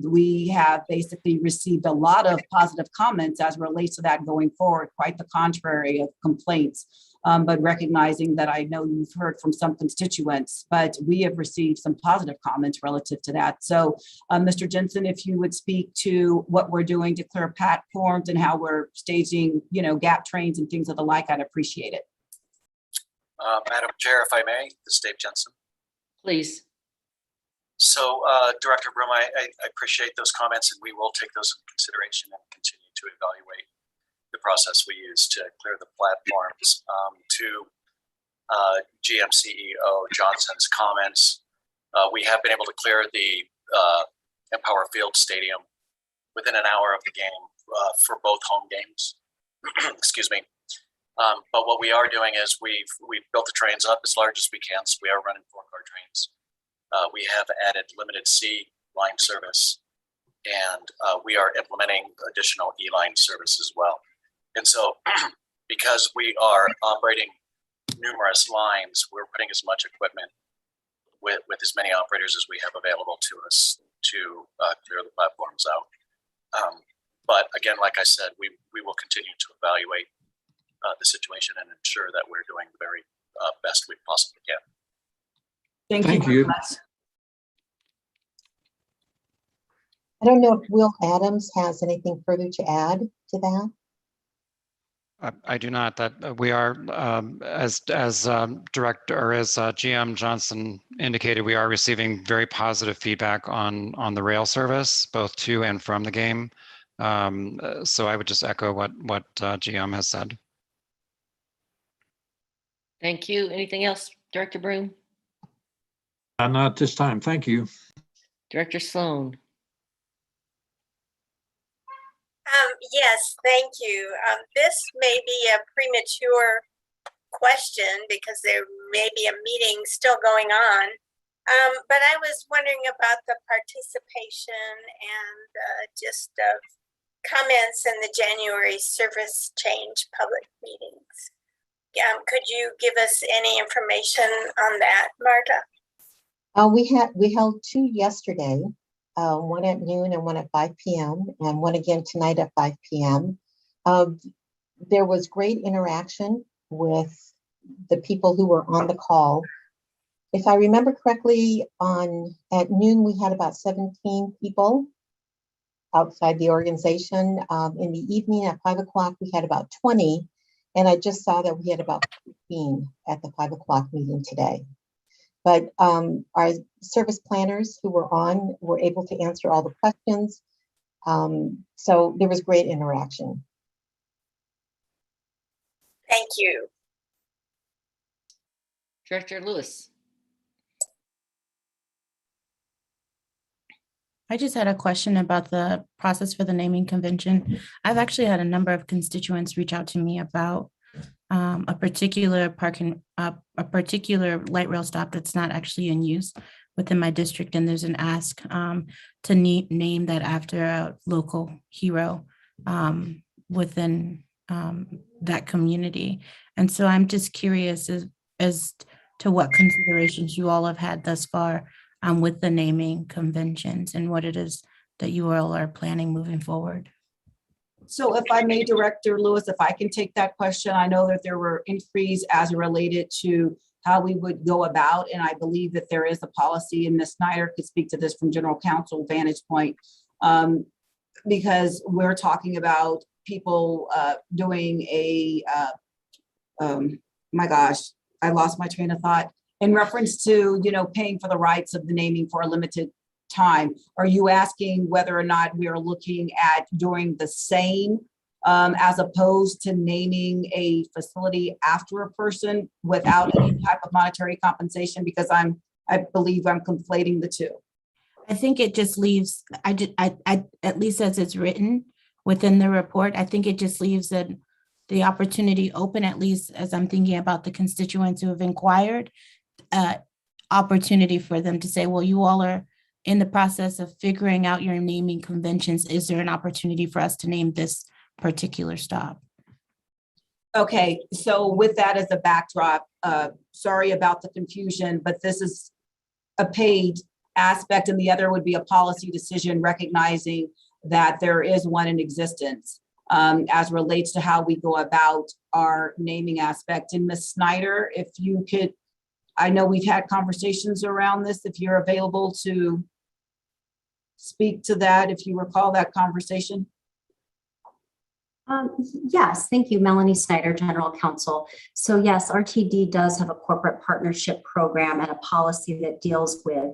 We have basically received a lot of positive comments as relates to that going forward, quite the contrary of complaints. But recognizing that I know you've heard from some constituents, but we have received some positive comments relative to that. So Mr. Jensen, if you would speak to what we're doing to clear platforms and how we're staging, gap trains and things of the like, I'd appreciate it. Madam Chair, if I may, this is Dave Jensen. Please. So Director Broom, I appreciate those comments, and we will take those into consideration and continue to evaluate the process we use to clear the platforms. To GM CEO Johnson's comments, we have been able to clear the Empower Field Stadium within an hour of the game for both home games. Excuse me. But what we are doing is we've built the trains up as large as we can. So we are running 4-car trains. We have added limited C line service, and we are implementing additional E line service as well. And so because we are operating numerous lines, we're putting as much equipment with as many operators as we have available to us to clear the platforms out. But again, like I said, we will continue to evaluate the situation and ensure that we're doing the very best we possibly can. Thank you. I don't know if Will Adams has anything further to add to that. I do not. That we are, as Director or as GM Johnson indicated, we are receiving very positive feedback on the rail service, both to and from the game. So I would just echo what GM has said. Thank you. Anything else, Director Broom? Not at this time. Thank you. Director Sloan. Yes, thank you. This may be a premature question because there may be a meeting still going on, but I was wondering about the participation and just comments in the January service change public meetings. Could you give us any information on that, Marta? We held 2 yesterday. One at noon and one at 5 p.m. and one again tonight at 5 p.m. There was great interaction with the people who were on the call. If I remember correctly, at noon we had about 17 people outside the organization. In the evening at 5 o'clock we had about 20, and I just saw that we had about 15 at the 5 o'clock meeting today. But our service planners who were on were able to answer all the questions. So there was great interaction. Thank you. Director Lewis. I just had a question about the process for the naming convention. I've actually had a number of constituents reach out to me about a particular a particular light rail stop that's not actually in use within my district, and there's an ask to name that after a local hero within that community. And so I'm just curious as to what considerations you all have had thus far with the naming conventions and what it is that you all are planning moving forward. So if I may, Director Lewis, if I can take that question, I know that there were inquiries as it related to how we would go about, and I believe that there is a policy, and Ms. Snyder could speak to this from General Counsel vantage point, because we're talking about people doing a, my gosh, I lost my train of thought, in reference to, paying for the rights of the naming for a limited time. Are you asking whether or not we are looking at doing the same as opposed to naming a facility after a person without any type of monetary compensation? Because I believe I'm conflating the two. I think it just leaves, at least as it's written within the report, I think it just leaves the opportunity open, at least as I'm thinking about the constituents who have inquired, opportunity for them to say, well, you all are in the process of figuring out your naming conventions. Is there an opportunity for us to name this particular stop? Okay, so with that as a backdrop, sorry about the confusion, but this is a paid aspect and the other would be a policy decision recognizing that there is one in existence as relates to how we go about our naming aspect. And Ms. Snyder, if you could, I know we've had conversations around this, if you're available to speak to that, if you recall that conversation. Yes, thank you, Melanie Snyder, General Counsel. So yes, RTD does have a corporate partnership program and a policy that deals with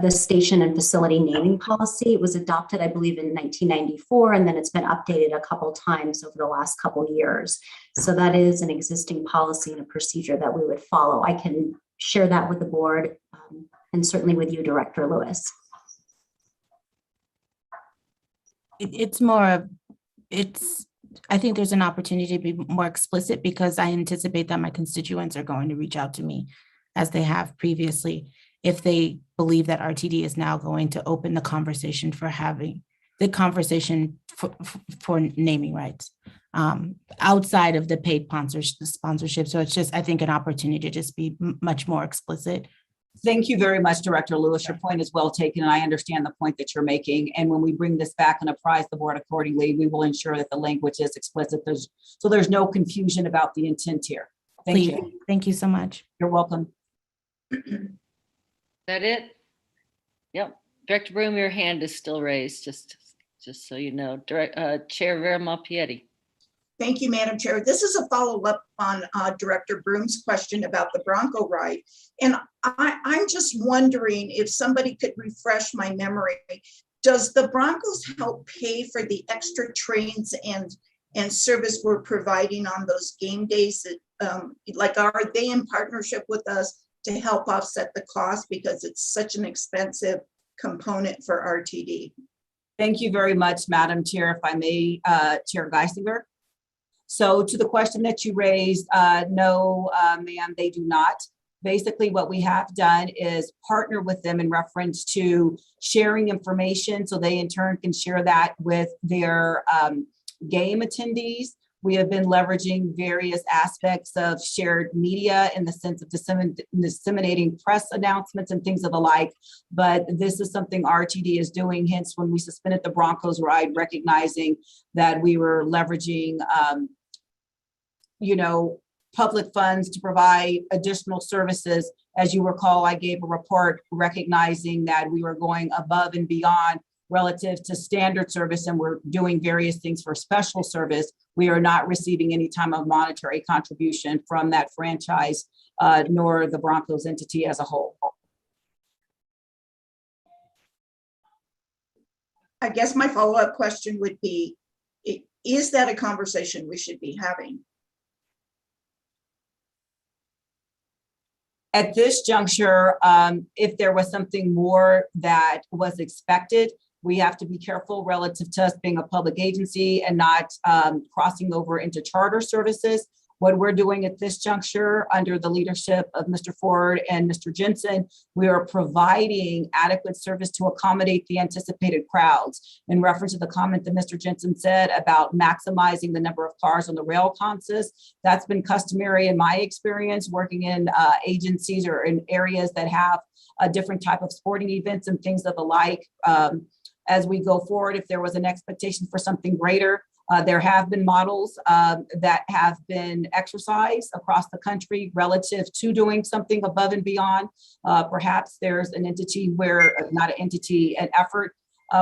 the station and facility naming policy. It was adopted, I believe, in 1994, and then it's been updated a couple times over the last couple years. So that is an existing policy and a procedure that we would follow. I can share that with the board and certainly with you, Director Lewis. It's more of, I think there's an opportunity to be more explicit because I anticipate that my constituents are going to reach out to me as they have previously if they believe that RTD is now going to open the conversation for having the conversation for naming rights outside of the paid sponsorship. So it's just, I think, an opportunity to just be much more explicit. Thank you very much, Director Lewis. Your point is well taken, and I understand the point that you're making. And when we bring this back and apprise the board accordingly, we will ensure that the language is explicit. So there's no confusion about the intent here. Thank you. Thank you so much. You're welcome. Is that it? Yep. Director Broom, your hand is still raised, just so you know. Chair Vera Malpietti. Thank you, Madam Chair. This is a follow-up on Director Broom's question about the Bronco ride. And I'm just wondering if somebody could refresh my memory. Does the Broncos help pay for the extra trains and service we're providing on those game days? Like, are they in partnership with us to help offset the cost because it's such an expensive component for RTD? Thank you very much, Madam Chair. If I may, Chair Geisinger. So to the question that you raised, no, ma'am, they do not. Basically, what we have done is partner with them in reference to sharing information so they in turn can share that with their game attendees. We have been leveraging various aspects of shared media in the sense of disseminating press announcements and things of the like. But this is something RTD is doing. Hence, when we suspended the Broncos ride, recognizing that we were leveraging, public funds to provide additional services. As you recall, I gave a report recognizing that we were going above and beyond relative to standard service, and we're doing various things for special service. We are not receiving any type of monetary contribution from that franchise, nor the Broncos entity as a whole. I guess my follow-up question would be, is that a conversation we should be having? At this juncture, if there was something more that was expected, we have to be careful relative to us being a public agency and not crossing over into charter services. What we're doing at this juncture under the leadership of Mr. Ford and Mr. Jensen, we are providing adequate service to accommodate the anticipated crowds. In reference to the comment that Mr. Jensen said about maximizing the number of cars on the rail consist, that's been customary in my experience working in agencies or in areas that have different type of sporting events and things of the like. As we go forward, if there was an expectation for something greater, there have been models that have been exercised across the country relative to doing something above and beyond. Perhaps there's an entity where, not an entity, an effort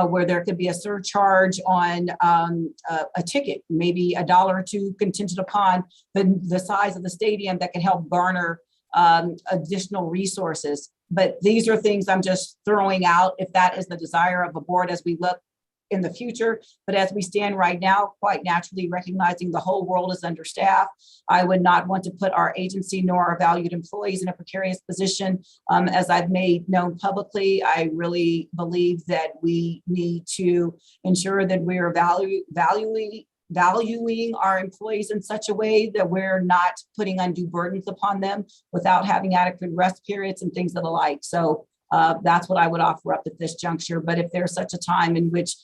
where there could be a surcharge on a ticket, maybe $1 or $2 contingent upon the size of the stadium that can help garner additional resources. But these are things I'm just throwing out if that is the desire of the board as we look in the future. But as we stand right now, quite naturally recognizing the whole world is understaffed, I would not want to put our agency nor our valued employees in a precarious position. As I've made known publicly, I really believe that we need to ensure that we are valuing our employees in such a way that we're not putting undue burdens upon them without having adequate rest periods and things of the like. So that's what I would offer up at this juncture. But if there's such a time in which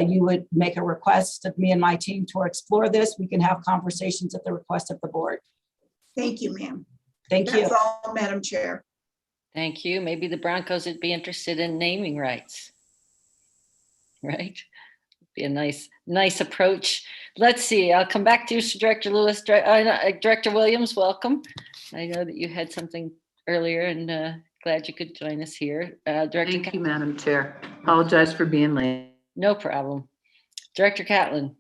you would make a request of me and my team to explore this, we can have conversations at the request of the board. Thank you, ma'am. Thank you. That's all, Madam Chair. Thank you. Maybe the Broncos would be interested in naming rights. Right? Be a nice approach. Let's see. I'll come back to you, Director Lewis. Director Williams, welcome. I know that you had something earlier, and glad you could join us here. Thank you, Madam Chair. Apologize for being late. No problem. Director Catlin.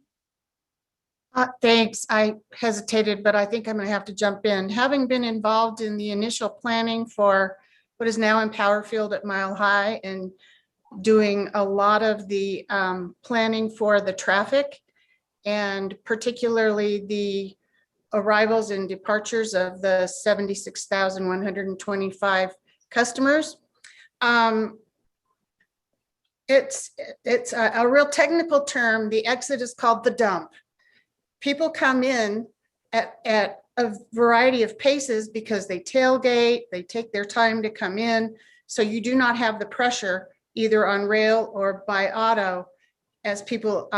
Thanks. I hesitated, but I think I'm going to have to jump in. Having been involved in the initial planning for what is now in Powerfield at Mile High and doing a lot of the planning for the traffic and particularly the arrivals and departures of the 76,125 customers. It's a real technical term. The exit is called the dump. People come in at a variety of paces because they tailgate, they take their time to come in. So you do not have the pressure either on rail or by auto as people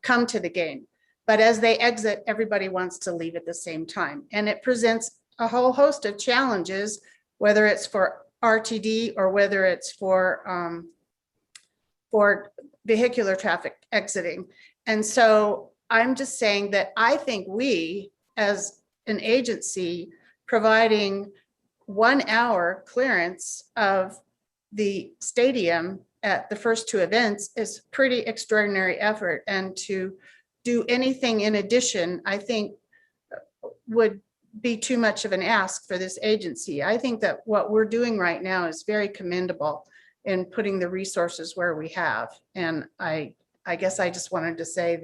come to the game. But as they exit, everybody wants to leave at the same time. And it presents a whole host of challenges, whether it's for RTD or whether it's for vehicular traffic exiting. And so I'm just saying that I think we, as an agency, providing 1 hour clearance of the stadium at the first two events is pretty extraordinary effort. And to do anything in addition, I think would be too much of an ask for this agency. I think that what we're doing right now is very commendable in putting the resources where we have. And I guess I just wanted to say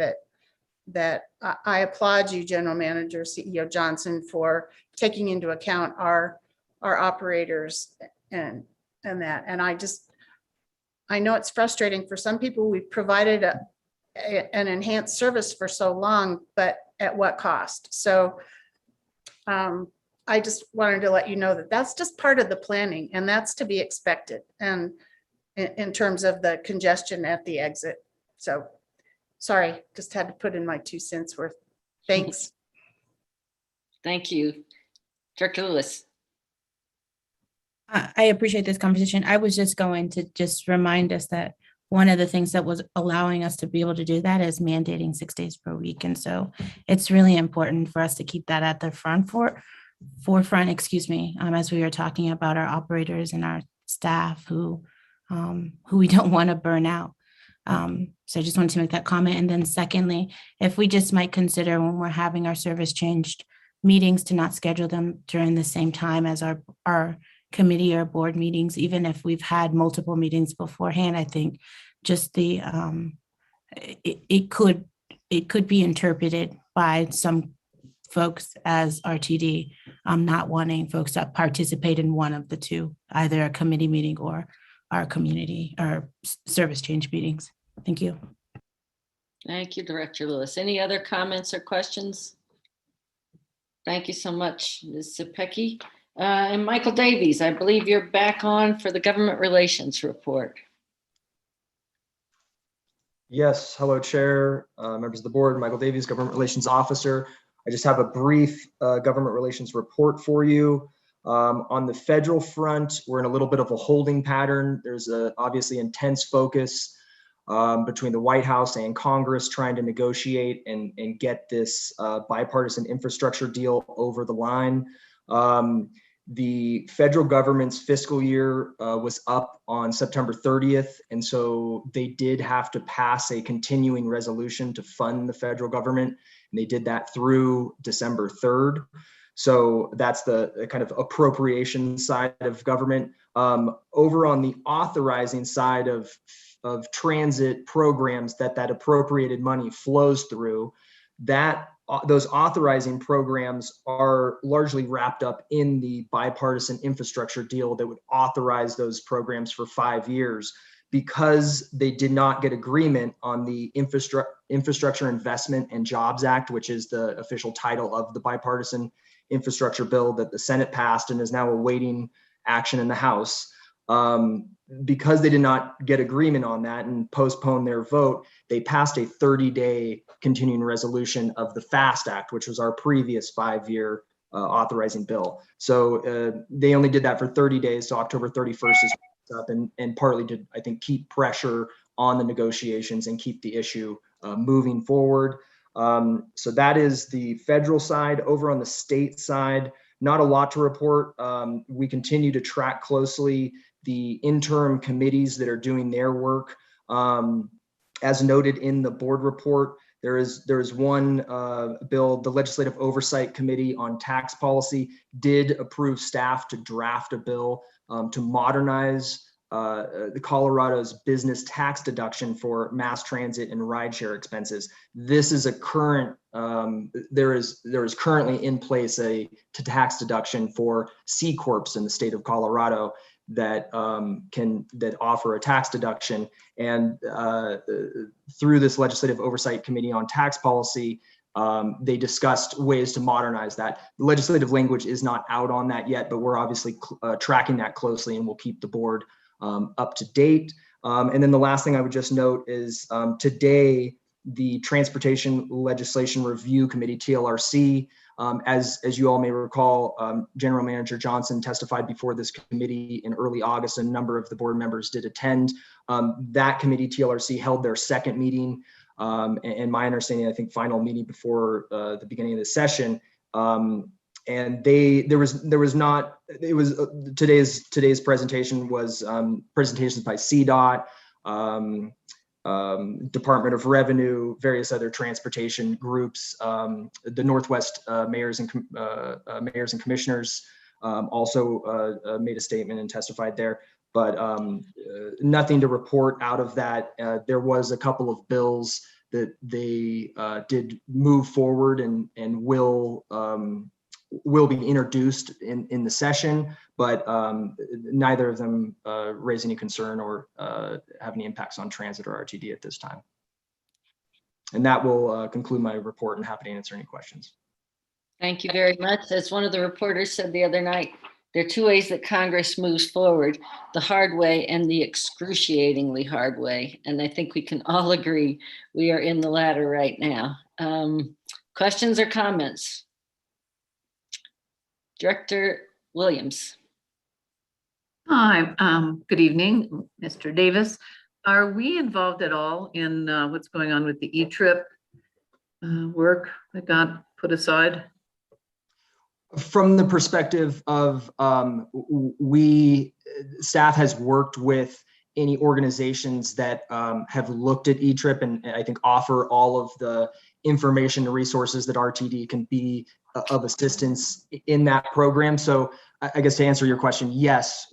that I applaud you, General Manager, CEO Johnson, for taking into account our operators and that. And I know it's frustrating for some people. We've provided an enhanced service for so long, but at what cost? So I just wanted to let you know that that's just part of the planning, and that's to be expected. And in terms of the congestion at the exit. So sorry, just had to put in my 2 cents worth. Thanks. Thank you. Director Lewis. I appreciate this conversation. I was just going to just remind us that one of the things that was allowing us to be able to do that is mandating 6 days per week. And so it's really important for us to keep that at the forefront, as we were talking about our operators and our staff who we don't want to burn out. So I just wanted to make that comment. And then secondly, if we just might consider when we're having our service changed meetings to not schedule them during the same time as our committee or board meetings, even if we've had multiple meetings beforehand. I think just the it could be interpreted by some folks as RTD not wanting folks to participate in one of the two, either a committee meeting or our community or service change meetings. Thank you. Thank you, Director Lewis. Any other comments or questions? Thank you so much, Ms. Zepecki. And Michael Davies, I believe you're back on for the government relations report. Yes, hello, Chair, members of the board, Michael Davies, Government Relations Officer. I just have a brief government relations report for you. On the federal front, we're in a little bit of a holding pattern. There's a obviously intense focus between the White House and Congress trying to negotiate and get this bipartisan infrastructure deal over the line. The federal government's fiscal year was up on September 30th, and so they did have to pass a continuing resolution to fund the federal government, and they did that through December 3rd. So that's the kind of appropriation side of government. Over on the authorizing side of transit programs that appropriated money flows through, those authorizing programs are largely wrapped up in the bipartisan infrastructure deal that would authorize those programs for 5 years. Because they did not get agreement on the Infrastructure Investment and Jobs Act, which is the official title of the bipartisan infrastructure bill that the Senate passed and is now awaiting action in the House. Because they did not get agreement on that and postpone their vote, they passed a 30-day continuing resolution of the FAST Act, which was our previous 5-year authorizing bill. So they only did that for 30 days. So October 31st is up, and partly to, I think, keep pressure on the negotiations and keep the issue moving forward. So that is the federal side. Over on the state side, not a lot to report. We continue to track closely the interim committees that are doing their work. As noted in the board report, there is one bill, the Legislative Oversight Committee on Tax Policy did approve staff to draft a bill to modernize the Colorado's business tax deduction for mass transit and rideshare expenses. This is a current, there is currently in place a tax deduction for C Corps in the state of Colorado that offer a tax deduction. And through this Legislative Oversight Committee on Tax Policy, they discussed ways to modernize that. The legislative language is not out on that yet, but we're obviously tracking that closely, and we'll keep the board up to date. And then the last thing I would just note is today, the Transportation Legislation Review Committee, TLRC, as you all may recall, General Manager Johnson testified before this committee in early August. A number of the board members did attend. That committee, TLRC, held their second meeting, and my understanding, I think, final meeting before the beginning of the session. And today's presentation was presentations by CDOT, Department of Revenue, various other transportation groups, the Northwest mayors and commissioners also made a statement and testified there. But nothing to report out of that. There was a couple of bills that they did move forward and will be introduced in the session, but neither of them raise any concern or have any impacts on transit or RTD at this time. And that will conclude my report, and happy to answer any questions. Thank you very much. As one of the reporters said the other night, there are two ways that Congress moves forward: the hard way and the excruciatingly hard way. And I think we can all agree we are in the latter right now. Questions or comments? Director Williams. Hi, good evening, Mr. Davis. Are we involved at all in what's going on with the E-Trip work that got put aside? From the perspective of staff has worked with any organizations that have looked at E-Trip and I think offer all of the information and resources that RTD can be of assistance in that program. So I guess to answer your question, yes,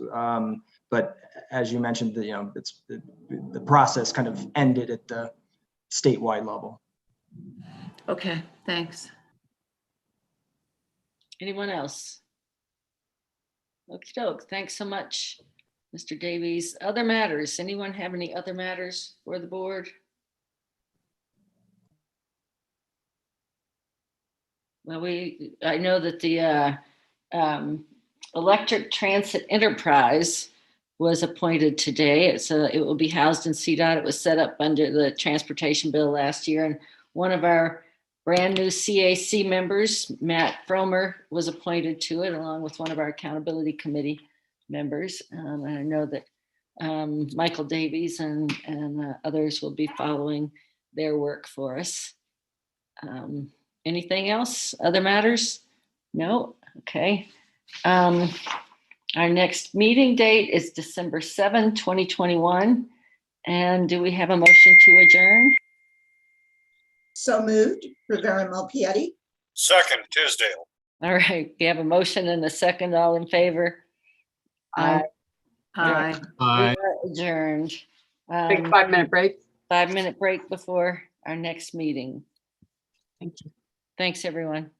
but as you mentioned, the process kind of ended at the statewide level. Okay, thanks. Anyone else? Okie doke. Thanks so much, Mr. Davies. Other matters? Anyone have any other matters for the board? Well, I know that the Electric Transit Enterprise was appointed today. It will be housed in CDOT. It was set up under the transportation bill last year, and one of our brand new CAC members. Matt Fromer was appointed to it along with one of our accountability committee members. And I know that Michael Davies and others will be following their work for us. Anything else? Other matters? No? Okay. Our next meeting date is December 7, 2021. And do we have a motion to adjourn? So moved, Rivera Malpieri. Second, Tisdale. All right, we have a motion and a second. All in favor? Aye. We are adjourned. Take 5-minute break. 5-minute break before our next meeting. Thank you. Thanks, everyone.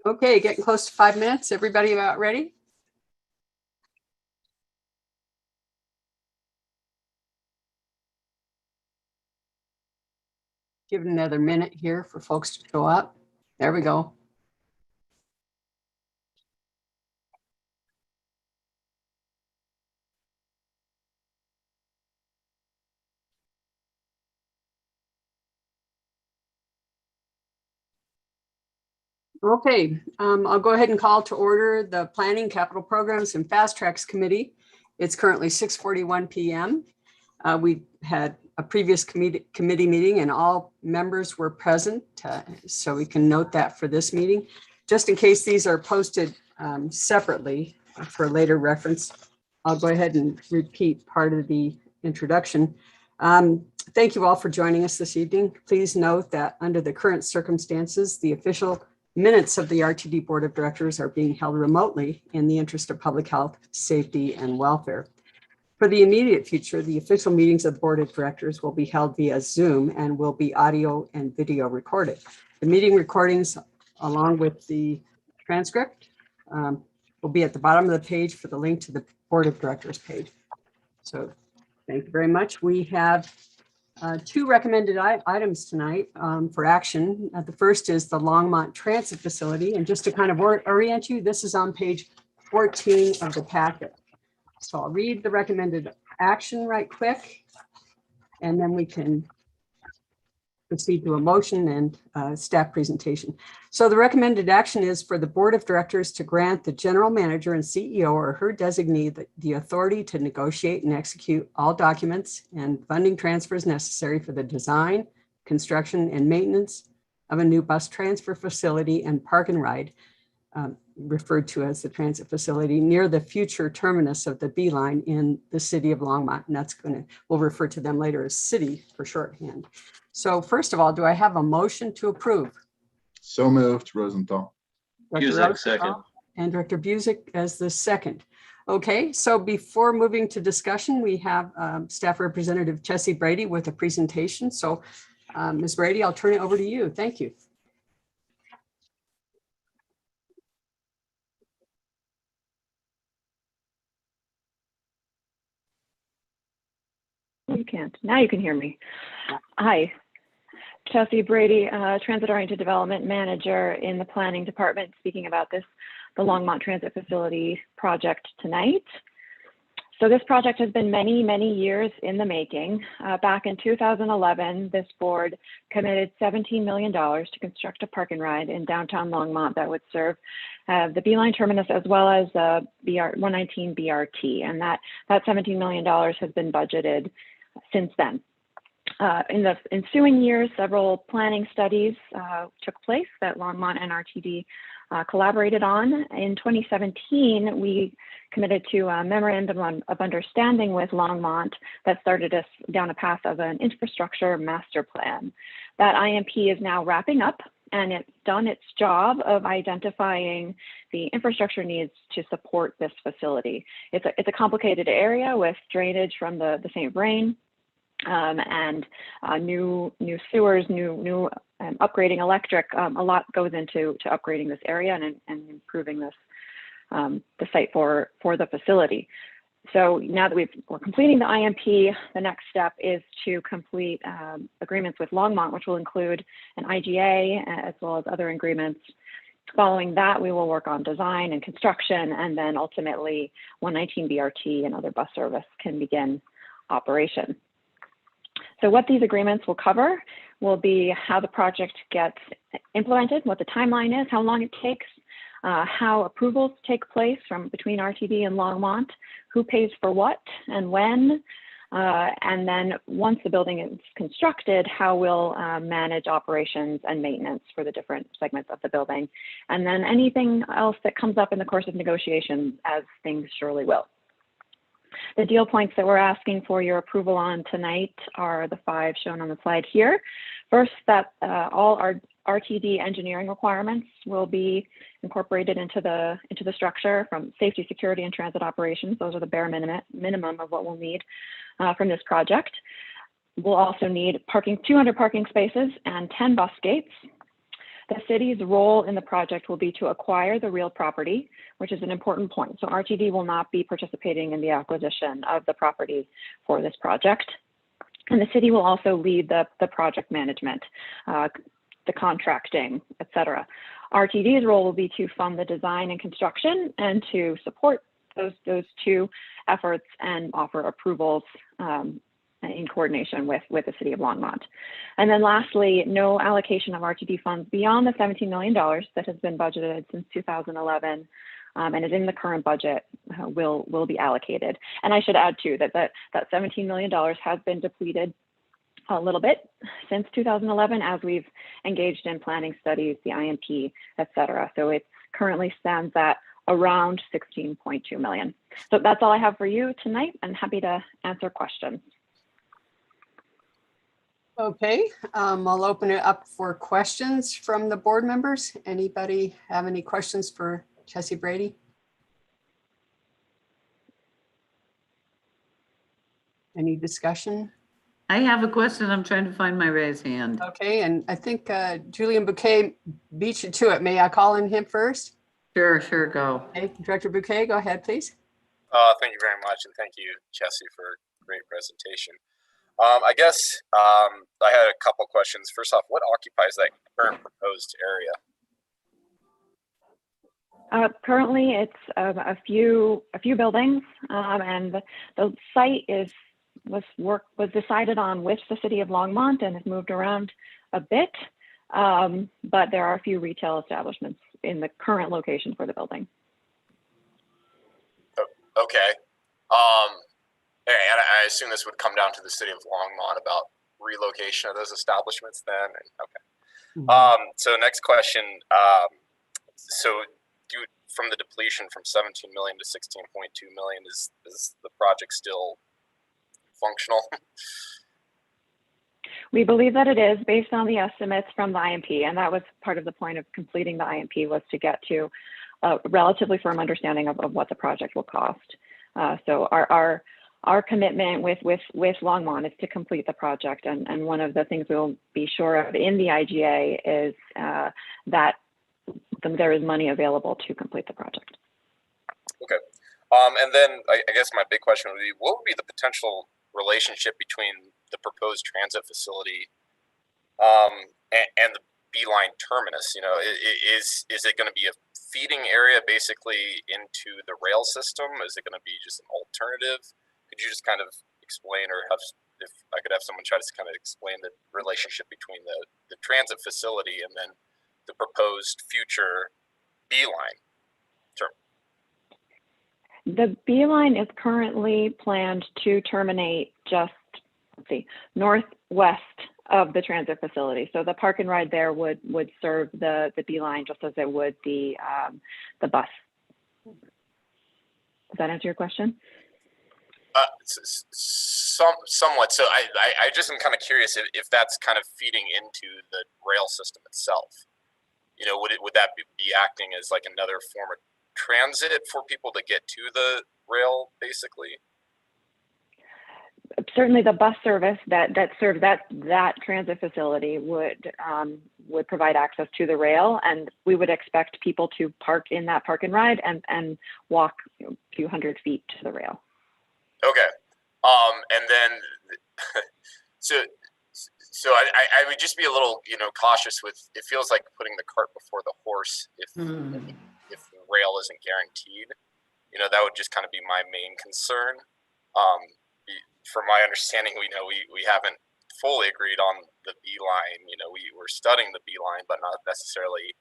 Okay, getting close to 5 minutes. Everybody about ready? Give it another minute here for folks to show up. There we go. Okay, I'll go ahead and call to order the Planning, Capital Programs, and FasTracks Committee. It's currently 6:41 p.m. We had a previous committee meeting and all members were present, so we can note that for this meeting. Just in case these are posted separately for later reference, I'll go ahead and repeat part of the introduction. Thank you all for joining us this evening. Please note that under the current circumstances, the official minutes of the RTD Board of Directors are being held remotely in the interest of public health, safety, and welfare. For the immediate future, the official meetings of the Board of Directors will be held via Zoom and will be audio and video recorded. The meeting recordings, along with the transcript, will be at the bottom of the page for the link to the Board of Directors page. So thank you very much. We have two recommended items tonight for action. The first is the Longmont Transit Facility. And just to kind of orient you, this is on page 14 of the packet. So I'll read the recommended action right quick, and then we can proceed to a motion and staff presentation. So the recommended action is for the Board of Directors to grant the General Manager and CEO or her designee the authority to negotiate and execute all documents and funding transfers necessary for the design, construction, and maintenance of a new bus transfer facility and park and ride, referred to as the transit facility, near the future terminus of the B line in the city of Longmont. And we'll refer to them later as city for shorthand. So first of all, do I have a motion to approve? So moved, Rosenthal. Busick, second. And Director Busick as the second. Okay, so before moving to discussion, we have Staff Representative Chessie Brady with a presentation. So Ms. Brady, I'll turn it over to you. Thank you. You can't. Now you can hear me. Hi, Chessie Brady, Transit-Oriented Development Manager in the Planning Department, speaking about the Longmont Transit Facility project tonight. So this project has been many, many years in the making. Back in 2011, this board committed $17 million to construct a park and ride in downtown Longmont that would serve the B-Line terminus as well as the 119 BRT. And that $17 million has been budgeted since then. In the ensuing years, several planning studies took place that Longmont and RTD collaborated on. In 2017, we committed to a memorandum of understanding with Longmont that started us down a path of an infrastructure master plan. That IMP is now wrapping up, and it's done its job of identifying the infrastructure needs to support this facility. It's a complicated area with drainage from the St. Vrain, and new sewers, new upgrading electric. A lot goes into upgrading this area and improving this the site for the facility. So now that we're completing the IMP, the next step is to complete agreements with Longmont, which will include an IGA as well as other agreements. Following that, we will work on design and construction, and then ultimately 119 BRT and other bus service can begin operation. So what these agreements will cover will be how the project gets implemented, what the timeline is, how long it takes, how approvals take place between RTD and Longmont, who pays for what and when, and then once the building is constructed, how we'll manage operations and maintenance for the different segments of the building, and then anything else that comes up in the course of negotiations, as things surely will. The deal points that we're asking for your approval on tonight are the 5 shown on the slide here. First, that all our RTD engineering requirements will be incorporated into the structure, from safety, security, and transit operations. Those are the bare minimum of what we'll need from this project. We'll also need 200 parking spaces and 10 bus gates. The city's role in the project will be to acquire the real property, which is an important point. So RTD will not be participating in the acquisition of the property for this project. And the city will also lead the project management, the contracting, et cetera. RTD's role will be to fund the design and construction and to support those two efforts and offer approvals in coordination with the city of Longmont. And then lastly, no allocation of RTD funds beyond the $17 million that has been budgeted since 2011 and is in the current budget will be allocated. And I should add too that $17 million has been depleted a little bit since 2011 as we've engaged in planning studies, the IMP, et cetera. So it currently stands at around 16.2 million. So that's all I have for you tonight. I'm happy to answer questions. Okay, I'll open it up for questions from the board members. Anybody have any questions for Chessie Brady? Any discussion? I have a question. I'm trying to find my raised hand. Okay, and I think Julian Bouquet beat you to it. May I call in him first? Sure, go. Okay, Director Bouquet, go ahead, please. Thank you very much, and thank you, Chessie, for a great presentation. I guess I had a couple questions. First off, what occupies that current proposed area? Currently, it's a few buildings, and the site was decided on with the city of Longmont and has moved around a bit, but there are a few retail establishments in the current location for the building. Okay. And I assume this would come down to the city of Longmont about relocation of those establishments then. Okay. So next question. From the depletion from 17 million to 16.2 million, is the project still functional? We believe that it is based on the estimates from the IMP, and that was part of the point of completing the IMP was to get to a relatively firm understanding of what the project will cost. So our commitment with Longmont is to complete the project, and one of the things we'll be sure of in the IGA is that there is money available to complete the project. Okay. And then I guess my big question would be, what would be the potential relationship between the proposed transit facility and the Beeline terminus? You know, is it going to be a feeding area basically into the rail system? Is it going to be just an alternative? Could you just kind of explain, or if I could have someone try to kind of explain the relationship between the transit facility and then the proposed future Beeline term? The Beeline is currently planned to terminate just, northwest of the transit facility. So the park and ride there would serve the Beeline just as it would the bus. Does that answer your question? Somewhat. So I just am kind of curious if that's kind of feeding into the rail system itself. You know, would that be acting as like another form of transit for people to get to the rail, basically? Certainly, the bus service that serves that transit facility would provide access to the rail, and we would expect people to park in that park and ride and walk a few hundred feet to the rail. Okay. And then, so I would just be a little, cautious with, it feels like putting the cart before the horse if the rail isn't guaranteed. That would just kind of be my main concern. From my understanding, we haven't fully agreed on the Beeline. We're studying the Beeline, but not necessarily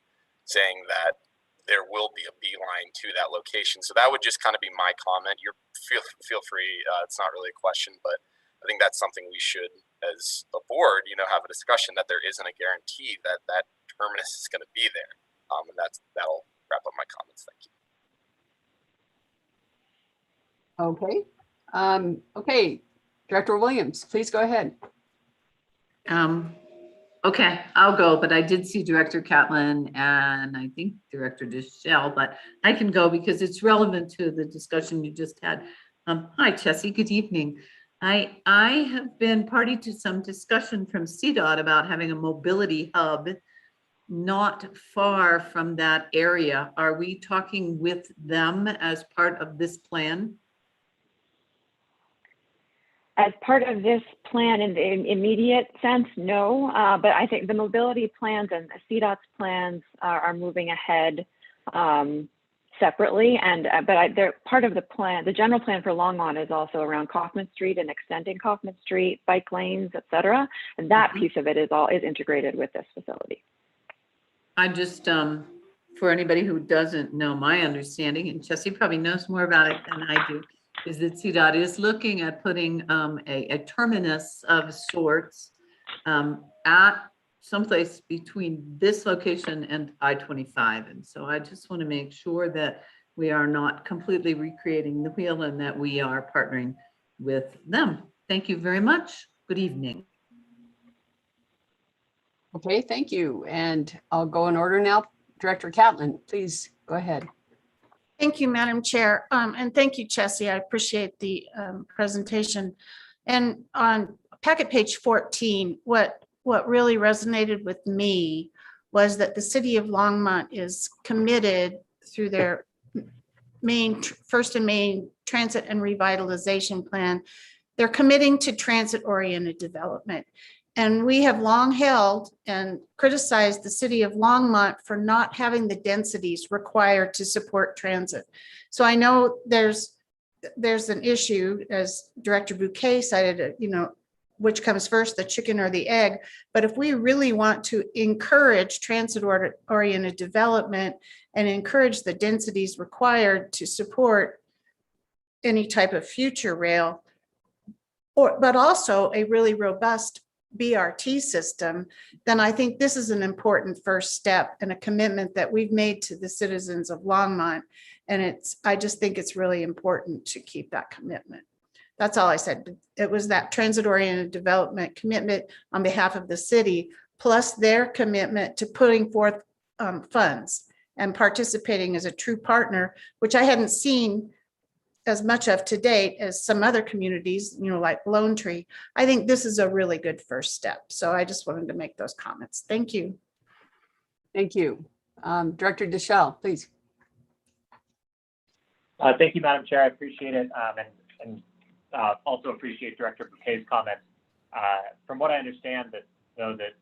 saying that there will be a Beeline to that location. So that would just kind of be my comment. Feel free. It's not really a question, but I think that's something we should, as a board, have a discussion that there isn't a guarantee that that terminus is going to be there. And that'll wrap up my comments. Thank you. Okay. Okay. Director Williams, please go ahead. Okay, I'll go, but I did see Director Catlin and I think Director Deschelle, but I can go because it's relevant to the discussion you just had. Hi, Chessie, good evening. I have been party to some discussion from CDOT about having a mobility hub not far from that area. Are we talking with them as part of this plan? As part of this plan in the immediate sense, no, but I think the mobility plans and the CDOT's plans are moving ahead separately. And they're part of the plan. The general plan for Longmont is also around Kaufman Street and extending Kaufman Street, bike lanes, et cetera. And that piece of it is integrated with this facility. I just, for anybody who doesn't know, my understanding, and Jesse probably knows more about it than I do, is that CDOT is looking at putting a terminus of sorts at someplace between this location and I-25. And so I just want to make sure that we are not completely recreating the wheel and that we are partnering with them. Thank you very much. Good evening. Okay, thank you. And I'll go in order now. Director Catlin, please go ahead. Thank you, Madam Chair. And thank you, Chessie. I appreciate the presentation. And on packet page 14, what really resonated with me was that the city of Longmont is committed through their first and main transit and revitalization plan. They're committing to transit-oriented development. And we have long held and criticized the city of Longmont for not having the densities required to support transit. So I know there's an issue, as Director Bouquet cited, which comes first, the chicken or the egg. But if we really want to encourage transit-oriented development and encourage the densities required to support any type of future rail, but also a really robust BRT system, then I think this is an important first step and a commitment that we've made to the citizens of Longmont. And I just think it's really important to keep that commitment. That's all I said. It was that transit-oriented development commitment on behalf of the city, plus their commitment to putting forth funds and participating as a true partner, which I hadn't seen as much of to date as some other communities, like Lone Tree. I think this is a really good first step. So I just wanted to make those comments. Thank you. Thank you. Director Deschel, please. Thank you, Madam Chair. I appreciate it. And also appreciate Director Bouquet's comments. From what I understand, that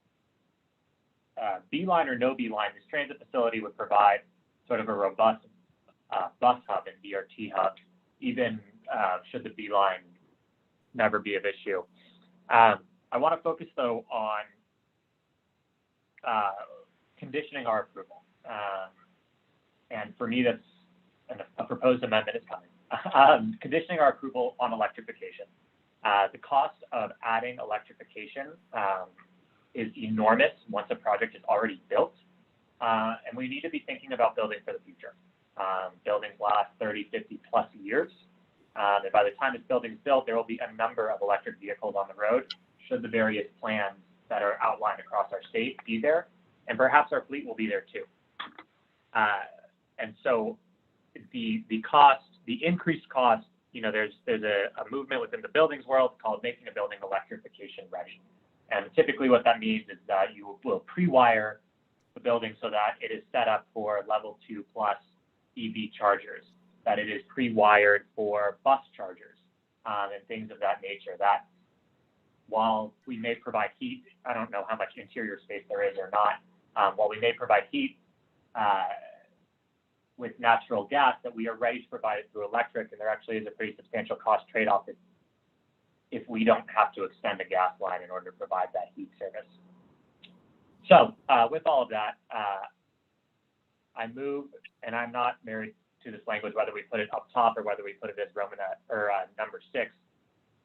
Beeline or no Beeline, this transit facility would provide sort of a robust bus hub and BRT hub, even should the Beeline never be of issue. I want to focus, though, on conditioning our approval. And for me, that's a proposed amendment is coming. Conditioning our approval on electrification. The cost of adding electrification is enormous once a project is already built. And we need to be thinking about building for the future. Buildings last 30, 50 plus years. And by the time this building is built, there will be a number of electric vehicles on the road, should the various plans that are outlined across our state be there. And perhaps our fleet will be there too. And so the increased cost, there's a movement within the buildings world called making a building electrification ready. And typically what that means is that you will pre-wire the building so that it is set up for level 2 plus EV chargers, that it is pre-wired for bus chargers and things of that nature. That while we may provide heat, I don't know how much interior space there is or not, while we may provide heat with natural gas, that we are ready to provide it through electric, and there actually is a pretty substantial cost trade-off if we don't have to extend a gas line in order to provide that heat service. So with all of that, I move, and I'm not married to this language, whether we put it up top or whether we put it as number 6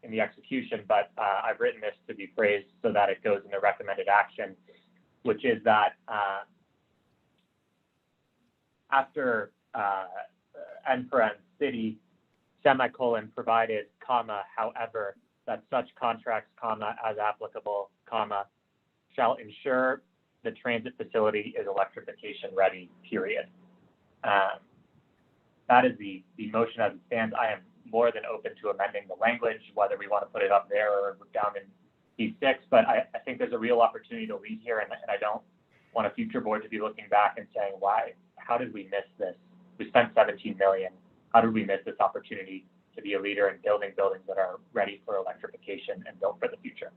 in the execution, but I've written this to be phrased so that it goes in the recommended action, which is that after city, semicolon, provided, comma, however, that such contracts, comma, as applicable, comma, shall ensure the transit facility is electrification ready, period. That is the motion as it stands. I am more than open to amending the language, whether we want to put it up there or down in P6, but I think there's a real opportunity to lead here, and I don't want a future board to be looking back and saying, how did we miss this? We spent 17 million. How did we miss this opportunity to be a leader in building buildings that are ready for electrification and built for the future?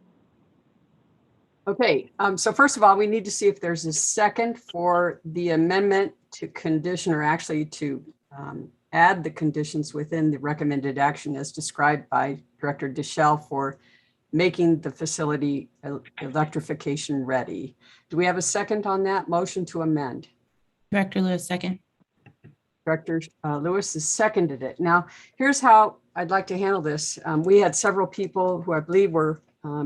Okay, so first of all, we need to see if there's a second for the amendment to condition, or actually to add the conditions within the recommended action as described by Director Deschel for making the facility electrification ready. Do we have a second on that motion to amend? Director Lewis, second. Director Lewis has seconded it. Now, here's how I'd like to handle this. We had several people who I believe were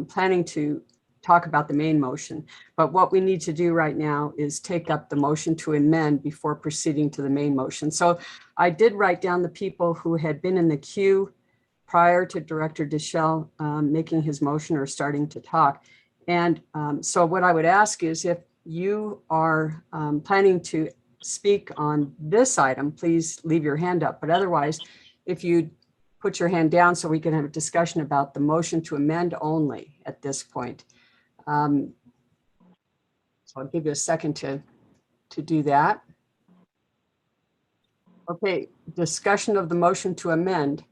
planning to talk about the main motion, but what we need to do right now is take up the motion to amend before proceeding to the main motion. So I did write down the people who had been in the queue prior to Director Deschel making his motion or starting to talk. And so what I would ask is, if you are planning to speak on this item, please leave your hand up. But otherwise, if you put your hand down so we can have a discussion about the motion to amend only at this point. So I'll give you a second to do that. Okay, discussion of the motion to amend.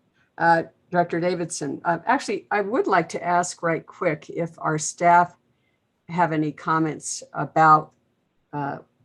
Director Davidson, actually, I would like to ask right quick if our staff have any comments about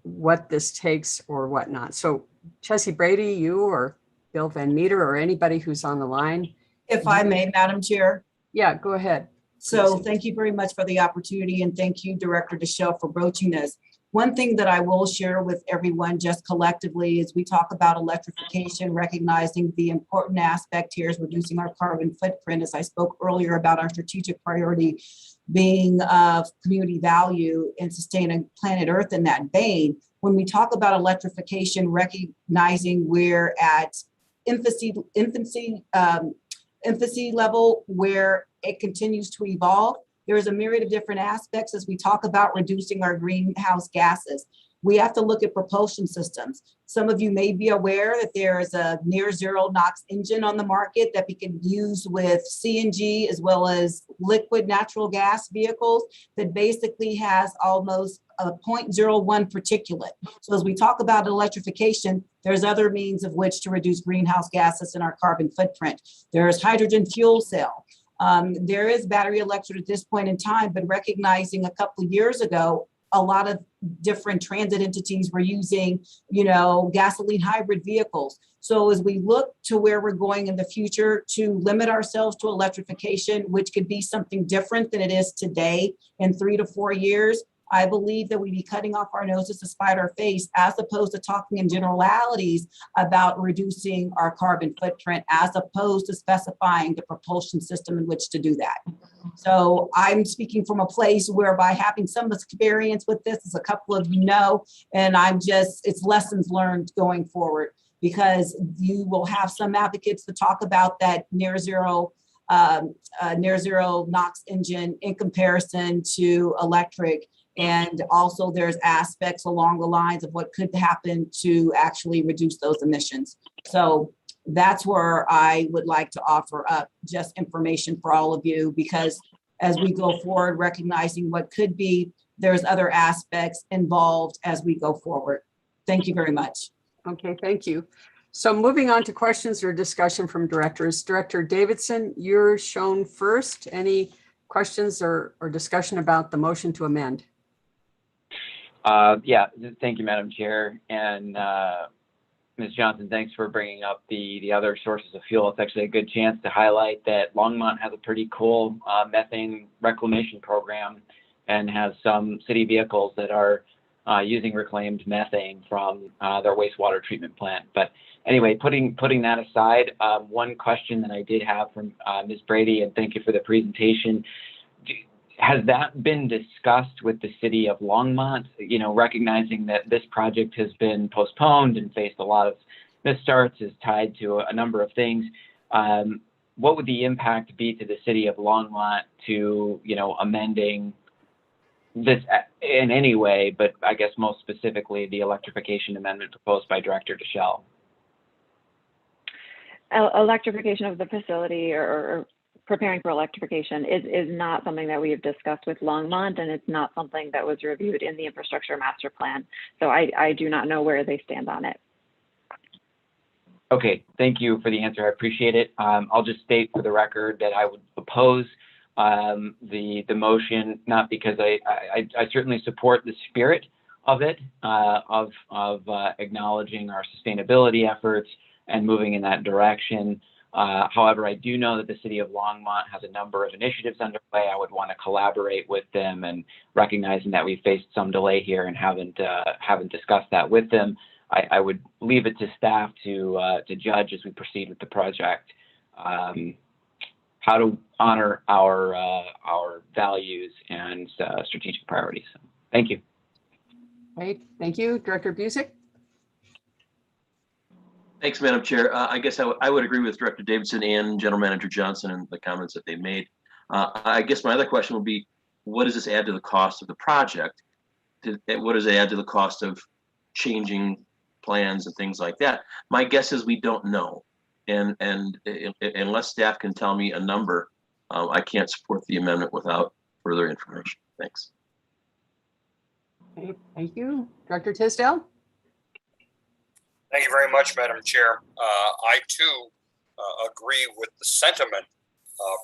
what this takes or whatnot. So Chessie Brady, you or Bill Van Meter or anybody who's on the line. If I may, Madam Chair. Yeah, go ahead. So thank you very much for the opportunity, and thank you, Director Deschel, for broaching this. One thing that I will share with everyone just collectively is we talk about electrification, recognizing the important aspect here is reducing our carbon footprint, as I spoke earlier about our strategic priority being of community value and sustaining planet Earth in that vein. When we talk about electrification, recognizing we're at infancy level where it continues to evolve. There's a myriad of different aspects as we talk about reducing our greenhouse gases. We have to look at propulsion systems. Some of you may be aware that there is a near zero NOx engine on the market that we can use with CNG as well as liquid natural gas vehicles that basically has almost a 0.01 particulate. So as we talk about electrification, there's other means of which to reduce greenhouse gases in our carbon footprint. There's hydrogen fuel cell. There is battery electric at this point in time, but recognizing a couple of years ago, a lot of different transit entities were using, gasoline hybrid vehicles. So as we look to where we're going in the future to limit ourselves to electrification, which could be something different than it is today in 3 to 4 years, I believe that we'd be cutting off our noses to spite our face, as opposed to talking in generalities about reducing our carbon footprint, as opposed to specifying the propulsion system in which to do that. So I'm speaking from a place whereby having some experience with this, as a couple of you know, and it's lessons learned going forward, because you will have some advocates to talk about that near zero NOx engine in comparison to electric. And also there's aspects along the lines of what could happen to actually reduce those emissions. So that's where I would like to offer up just information for all of you, because as we go forward, recognizing what could be, there's other aspects involved as we go forward. Thank you very much. Okay, thank you. So moving on to questions or discussion from directors. Director Davidson, you're shown first. Any questions or discussion about the motion to amend? Yeah, thank you, Madam Chair. And Ms. Johnson, thanks for bringing up the other sources of fuel. It's actually a good chance to highlight that Longmont has a pretty cool methane reclamation program and has some city vehicles that are using reclaimed methane from their wastewater treatment plant. But anyway, putting that aside, one question that I did have from Ms. Brady, and thank you for the presentation. Has that been discussed with the city of Longmont, recognizing that this project has been postponed and faced a lot of misstarts, is tied to a number of things? What would the impact be to the city of Longmont to, amending this in any way, but I guess most specifically the electrification amendment proposed by Director Deschel? Electrification of the facility or preparing for electrification is not something that we have discussed with Longmont, and it's not something that was reviewed in the infrastructure master plan. So I do not know where they stand on it. Okay, thank you for the answer. I appreciate it. I'll just state for the record that I would oppose the motion, not because I certainly support the spirit of it, of acknowledging our sustainability efforts and moving in that direction. However, I do know that the city of Longmont has a number of initiatives underway. I would want to collaborate with them, and recognizing that we faced some delay here and haven't discussed that with them. I would leave it to staff to judge as we proceed with the project, how to honor our values and strategic priorities. Thank you. Great, thank you. Director Busick? Thanks, Madam Chair. I guess I would agree with Director Davidson and General Manager Johnson and the comments that they made. I guess my other question would be, what does this add to the cost of the project? What does it add to the cost of changing plans and things like that? My guess is we don't know. And unless staff can tell me a number, I can't support the amendment without further information. Thanks. Okay, thank you. Director Tisdale? Thank you very much, Madam Chair. I too agree with the sentiment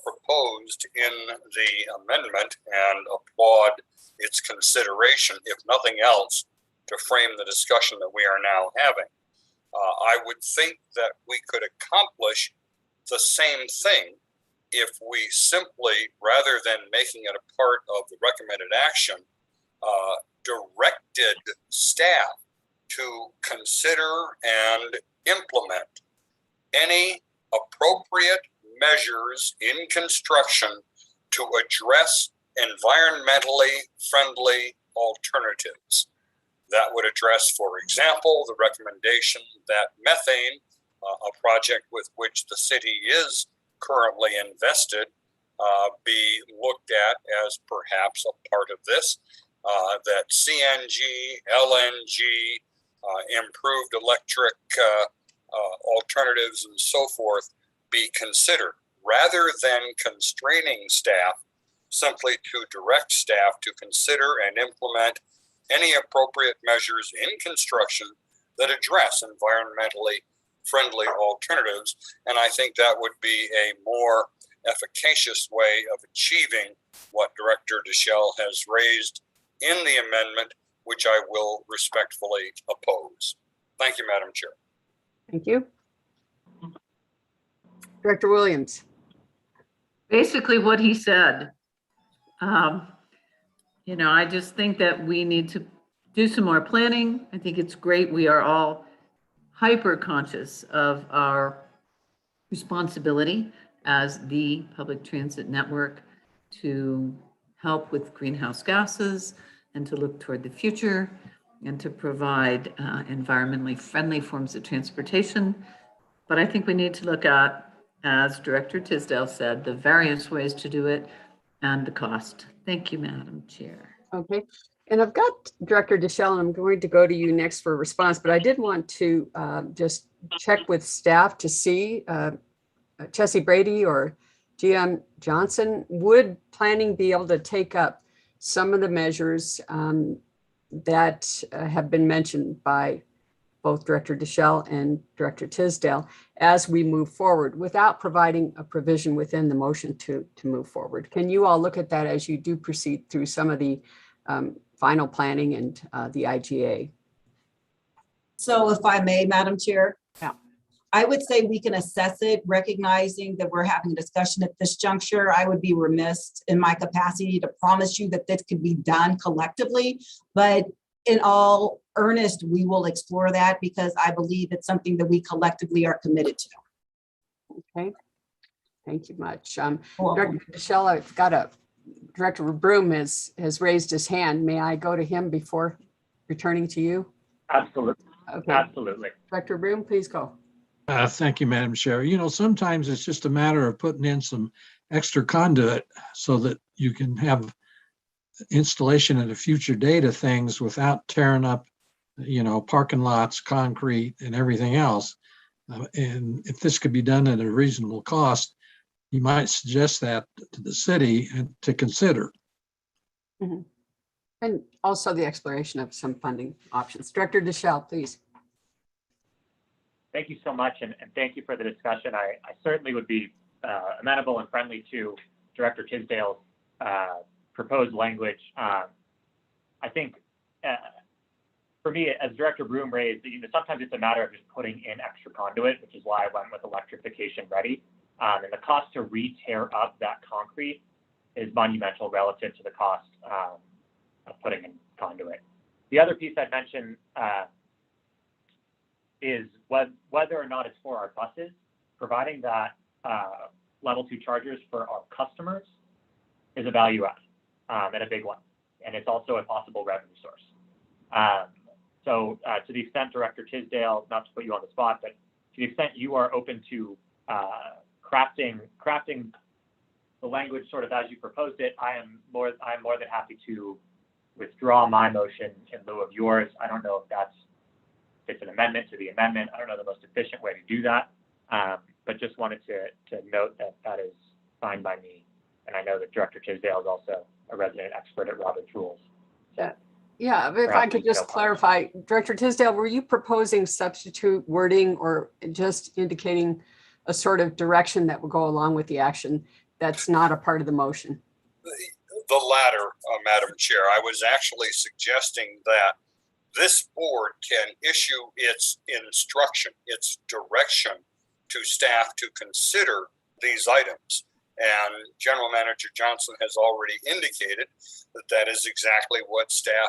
proposed in the amendment and applaud its consideration, if nothing else, to frame the discussion that we are now having. I would think that we could accomplish the same thing if we simply, rather than making it a part of the recommended action, directed staff to consider and implement any appropriate measures in construction to address environmentally friendly alternatives. That would address, for example, the recommendation that methane, a project with which the city is currently invested, be looked at as perhaps a part of this, that CNG, LNG, improved electric alternatives and so forth be considered, rather than constraining staff simply to direct staff to consider and implement any appropriate measures in construction that address environmentally friendly alternatives. And I think that would be a more efficacious way of achieving what Director Deschel has raised in the amendment, which I will respectfully oppose. Thank you, Madam Chair. Thank you. Director Williams? Basically what he said. You know, I just think that we need to do some more planning. I think it's great. We are all hyper conscious of our responsibility as the public transit network to help with greenhouse gases and to look toward the future and to provide environmentally friendly forms of transportation. But I think we need to look at, as Director Tisdale said, the various ways to do it and the cost. Thank you, Madam Chair. Okay, and I've got Director Deschel, and I'm going to go to you next for a response, but I did want to just check with staff to see, Chessie Brady or GM Johnson, would planning be able to take up some of the measures that have been mentioned by both Director Deschel and Director Tisdale as we move forward without providing a provision within the motion to move forward? Can you all look at that as you do proceed through some of the final planning and the IGA? So if I may, Madam Chair. Yeah. I would say we can assess it, recognizing that we're having a discussion at this juncture. I would be remiss in my capacity to promise you that this could be done collectively, but in all earnest, we will explore that because I believe it's something that we collectively are committed to. Okay, thank you much. Director Deschel, I've got Director Broom has raised his hand. May I go to him before returning to you? Absolutely. Okay. Absolutely. Director Broom, please go. Thank you, Madam Chair. You know, sometimes it's just a matter of putting in some extra conduit so that you can have installation at a future date of things without tearing up, you know, parking lots, concrete, and everything else. And if this could be done at a reasonable cost, you might suggest that to the city and to consider. Mhm. And also the exploration of some funding options. Director Deschel, please. Thank you so much, and thank you for the discussion. I certainly would be amenable and friendly to Director Tisdale's proposed language. I think for me, as Director Broom raised, sometimes it's a matter of just putting in extra conduit, which is why I went with electrification ready. And the cost to re-tear up that concrete is monumental relative to the cost of putting in conduit. The other piece I'd mention is whether or not it's for our buses, providing that level 2 chargers for our customers is a value add and a big one. And it's also a possible revenue source. So to the extent, Director Tisdale, not to put you on the spot, but to the extent you are open to crafting the language sort of as you proposed it, I'm more than happy to withdraw my motion in lieu of yours. I don't know if it's an amendment to the amendment. I don't know the most efficient way to do that, but just wanted to note that is fine by me. And I know that Director Tisdale is also a resident expert at Robert's Rules. So yeah, if I could just clarify, Director Tisdale, were you proposing substitute wording or just indicating a sort of direction that will go along with the action that's not a part of the motion? The latter, Madam Chair. I was actually suggesting that this board can issue its instruction, its direction to staff to consider these items. And General Manager Johnson has already indicated that that is exactly what staff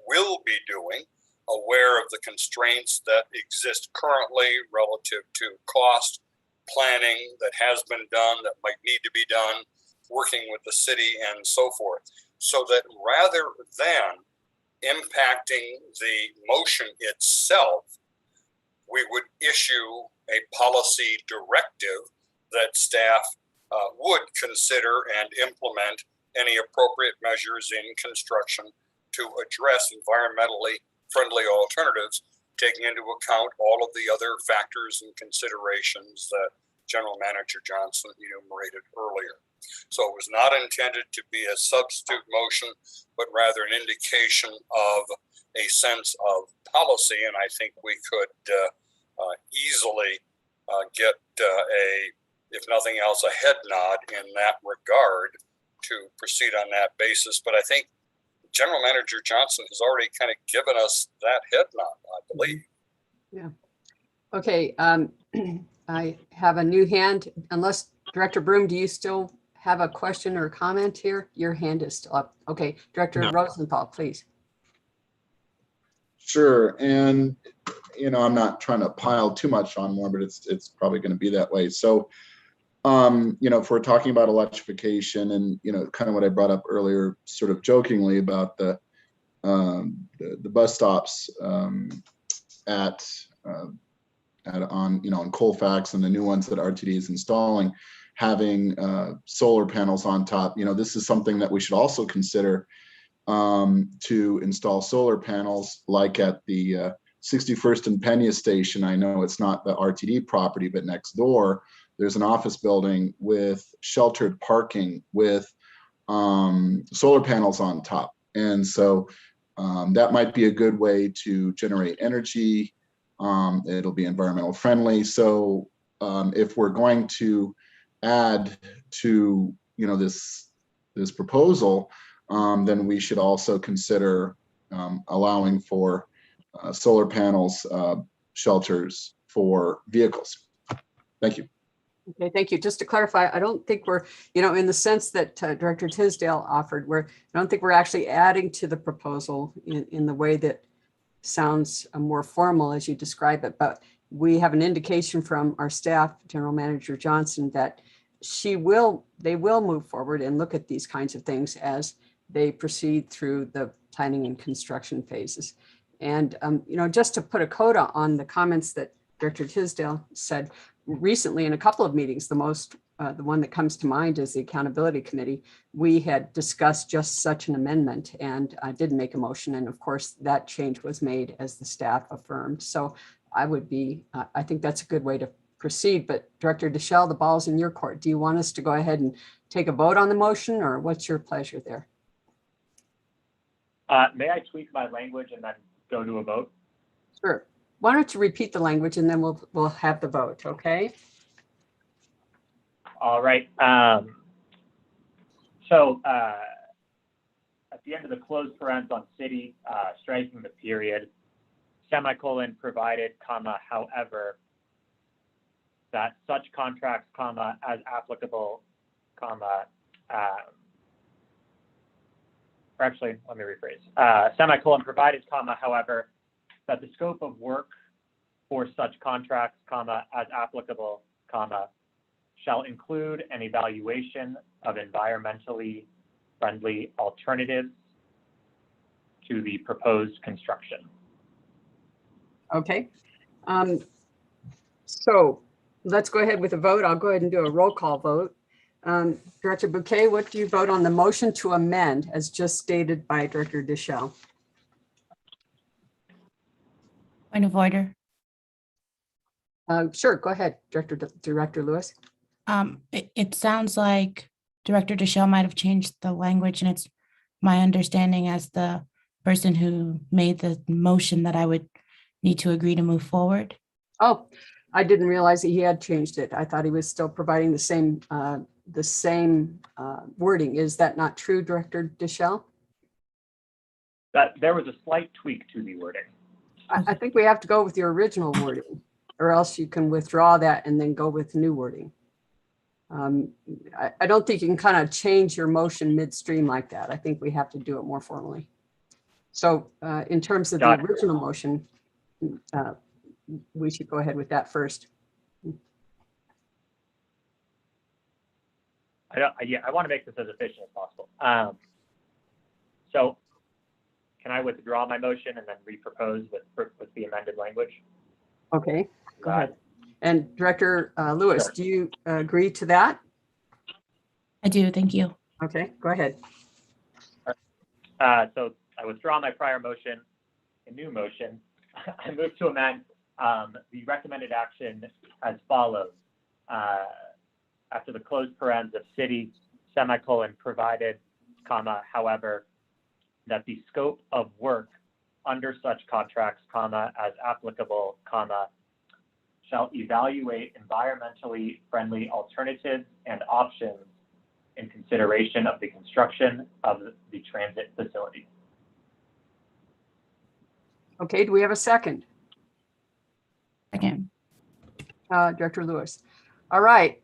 will be doing, aware of the constraints that exist currently relative to cost, planning that has been done, that might need to be done, working with the city and so forth. So that rather than impacting the motion itself, we would issue a policy directive that staff would consider and implement any appropriate measures in construction to address environmentally friendly alternatives, taking into account all of the other factors and considerations that General Manager Johnson enumerated earlier. So it was not intended to be a substitute motion, but rather an indication of a sense of policy. And I think we could easily get if nothing else, a head nod in that regard to proceed on that basis. But I think General Manager Johnson has already kind of given us that head nod, I believe. Yeah. Okay. I have a new hand. Unless Director Broom, do you still have a question or comment here? Your hand is still up. Okay. Director Rosenthal, please. Sure. And, I'm not trying to pile too much on more, but it's probably going to be that way. So, if we're talking about electrification and, kind of what I brought up earlier, sort of jokingly about the bus stops on Colfax and the new ones that RTD is installing, having solar panels on top, this is something that we should also consider to install solar panels like at the 61st and Pena station. I know it's not the RTD property, but next door, there's an office building with sheltered parking with solar panels on top. And so that might be a good way to generate energy. It'll be environmental friendly. So if we're going to add to this proposal, then we should also consider allowing for solar panels shelters for vehicles. Thank you. Okay, thank you. Just to clarify, I don't think we're, in the sense that Director Tisdale offered, I don't think we're actually adding to the proposal in the way that sounds more formal as you describe it, but we have an indication from our staff, General Manager Johnson, that they will move forward and look at these kinds of things as they proceed through the planning and construction phases. And, just to put a coda on the comments that Director Tisdale said recently in a couple of meetings, the one that comes to mind is the Accountability Committee. We had discussed just such an amendment and I did make a motion. And of course, that change was made as the staff affirmed. So I think that's a good way to proceed, but Director Deschel, the ball's in your court. Do you want us to go ahead and take a vote on the motion, or what's your pleasure there? May I tweak my language and then go to a vote? Sure. Why don't you repeat the language and then we'll have the vote, okay? All right. So at the end of the closed parens on city, striking the period, semicolon, provided, comma, however, that such contracts, comma, as applicable, comma, or actually, let me rephrase, semicolon, provided, comma, however, that the scope of work for such contracts, comma, as applicable, comma, shall include an evaluation of environmentally friendly alternatives to the proposed construction. Okay. So let's go ahead with a vote. I'll go ahead and do a roll call vote. Director Bouquet, what do you vote on the motion to amend as just stated by Director Deschel? Point of order. Sure, go ahead, Director Lewis. It sounds like Director Deschel might have changed the language, and it's my understanding as the person who made the motion that I would need to agree to move forward. Oh, I didn't realize that he had changed it. I thought he was still providing the same wording. Is that not true, Director Deschel? That there was a slight tweak to the wording. I think we have to go with your original wording, or else you can withdraw that and then go with new wording. I don't think you can kind of change your motion midstream like that. I think we have to do it more formally. So in terms of the original motion, we should go ahead with that first. I want to make this as efficient as possible. So can I withdraw my motion and then repropose with the amended language? Okay, go ahead. And Director Lewis, do you agree to that? I do, thank you. Okay, go ahead. So I withdraw my prior motion, a new motion. I move to amend the recommended action as follows. After the closed parens of city, semicolon, provided, comma, however, that the scope of work under such contracts, comma, as applicable, comma, shall evaluate environmentally friendly alternatives and options in consideration of the construction of the transit facility. Okay, do we have a second? Second. Director Lewis. All right.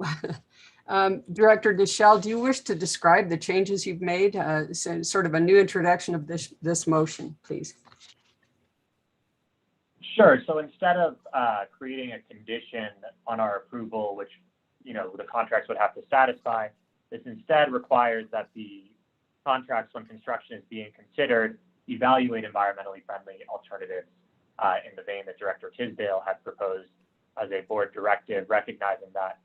Director Deschel, do you wish to describe the changes you've made? Sort of a new introduction of this motion, please. Sure. So instead of creating a condition on our approval, which the contracts would have to satisfy, this instead requires that the contracts, when construction is being considered, evaluate environmentally friendly alternatives in the vein that Director Tisdale had proposed as a board directive, recognizing that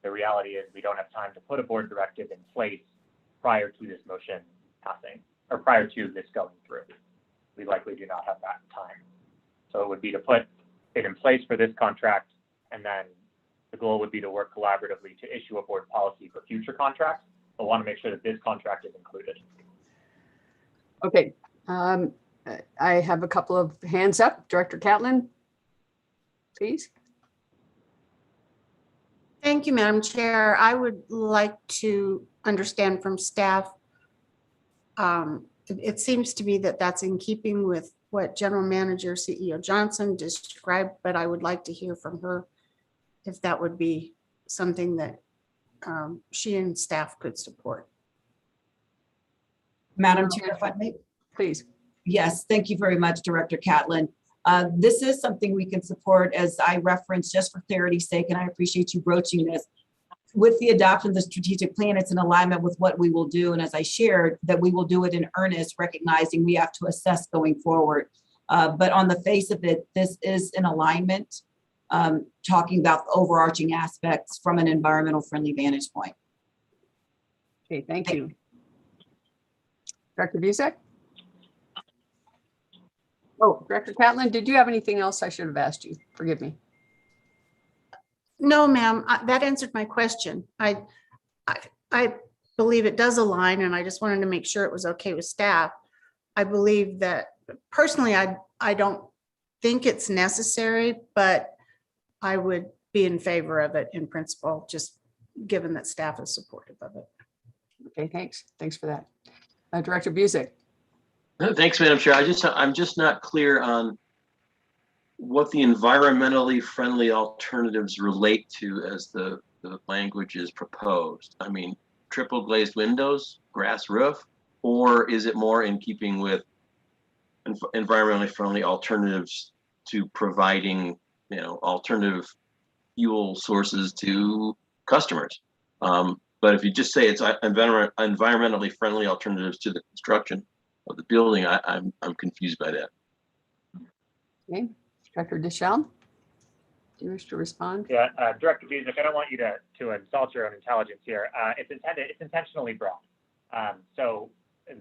the reality is we don't have time to put a board directive in place prior to this motion passing or prior to this going through. We likely do not have that time. So it would be to put it in place for this contract, and then the goal would be to work collaboratively to issue a board policy for future contracts, but want to make sure that this contract is included. Okay. I have a couple of hands up. Director Catlin, please. Thank you, Madam Chair. I would like to understand from staff. It seems to me that that's in keeping with what General Manager CEO Johnson described, but I would like to hear from her if that would be something that she and staff could support. Madam Chair, if I may. Please. Yes, thank you very much, Director Catlin. This is something we can support, as I referenced, just for clarity's sake, and I appreciate you broaching this. With the adoption of the strategic plan, it's in alignment with what we will do. And as I shared, that we will do it in earnest, recognizing we have to assess going forward. But on the face of it, this is in alignment, talking about the overarching aspects from an environmental friendly vantage point. Okay, thank you. Director Buzek? Oh, Director Catlin, did you have anything else I should have asked you? Forgive me. No, ma'am, that answered my question. I believe it does align, and I just wanted to make sure it was okay with staff. I believe that personally, I don't think it's necessary, but I would be in favor of it in principle, just given that staff is supportive of it. Okay, thanks. Thanks for that. Director Busick. Thanks, Madam Chair. I'm just not clear on what the environmentally friendly alternatives relate to as the language is proposed. I mean, triple glazed windows, grass roof, or is it more in keeping with environmentally friendly alternatives to providing, alternative fuel sources to customers? But if you just say it's environmentally friendly alternatives to the construction of the building, I'm confused by that. Okay, Director Deschel, do you wish to respond? Yeah, Director Busick, I don't want you to insult your own intelligence here. It's intentionally broad. So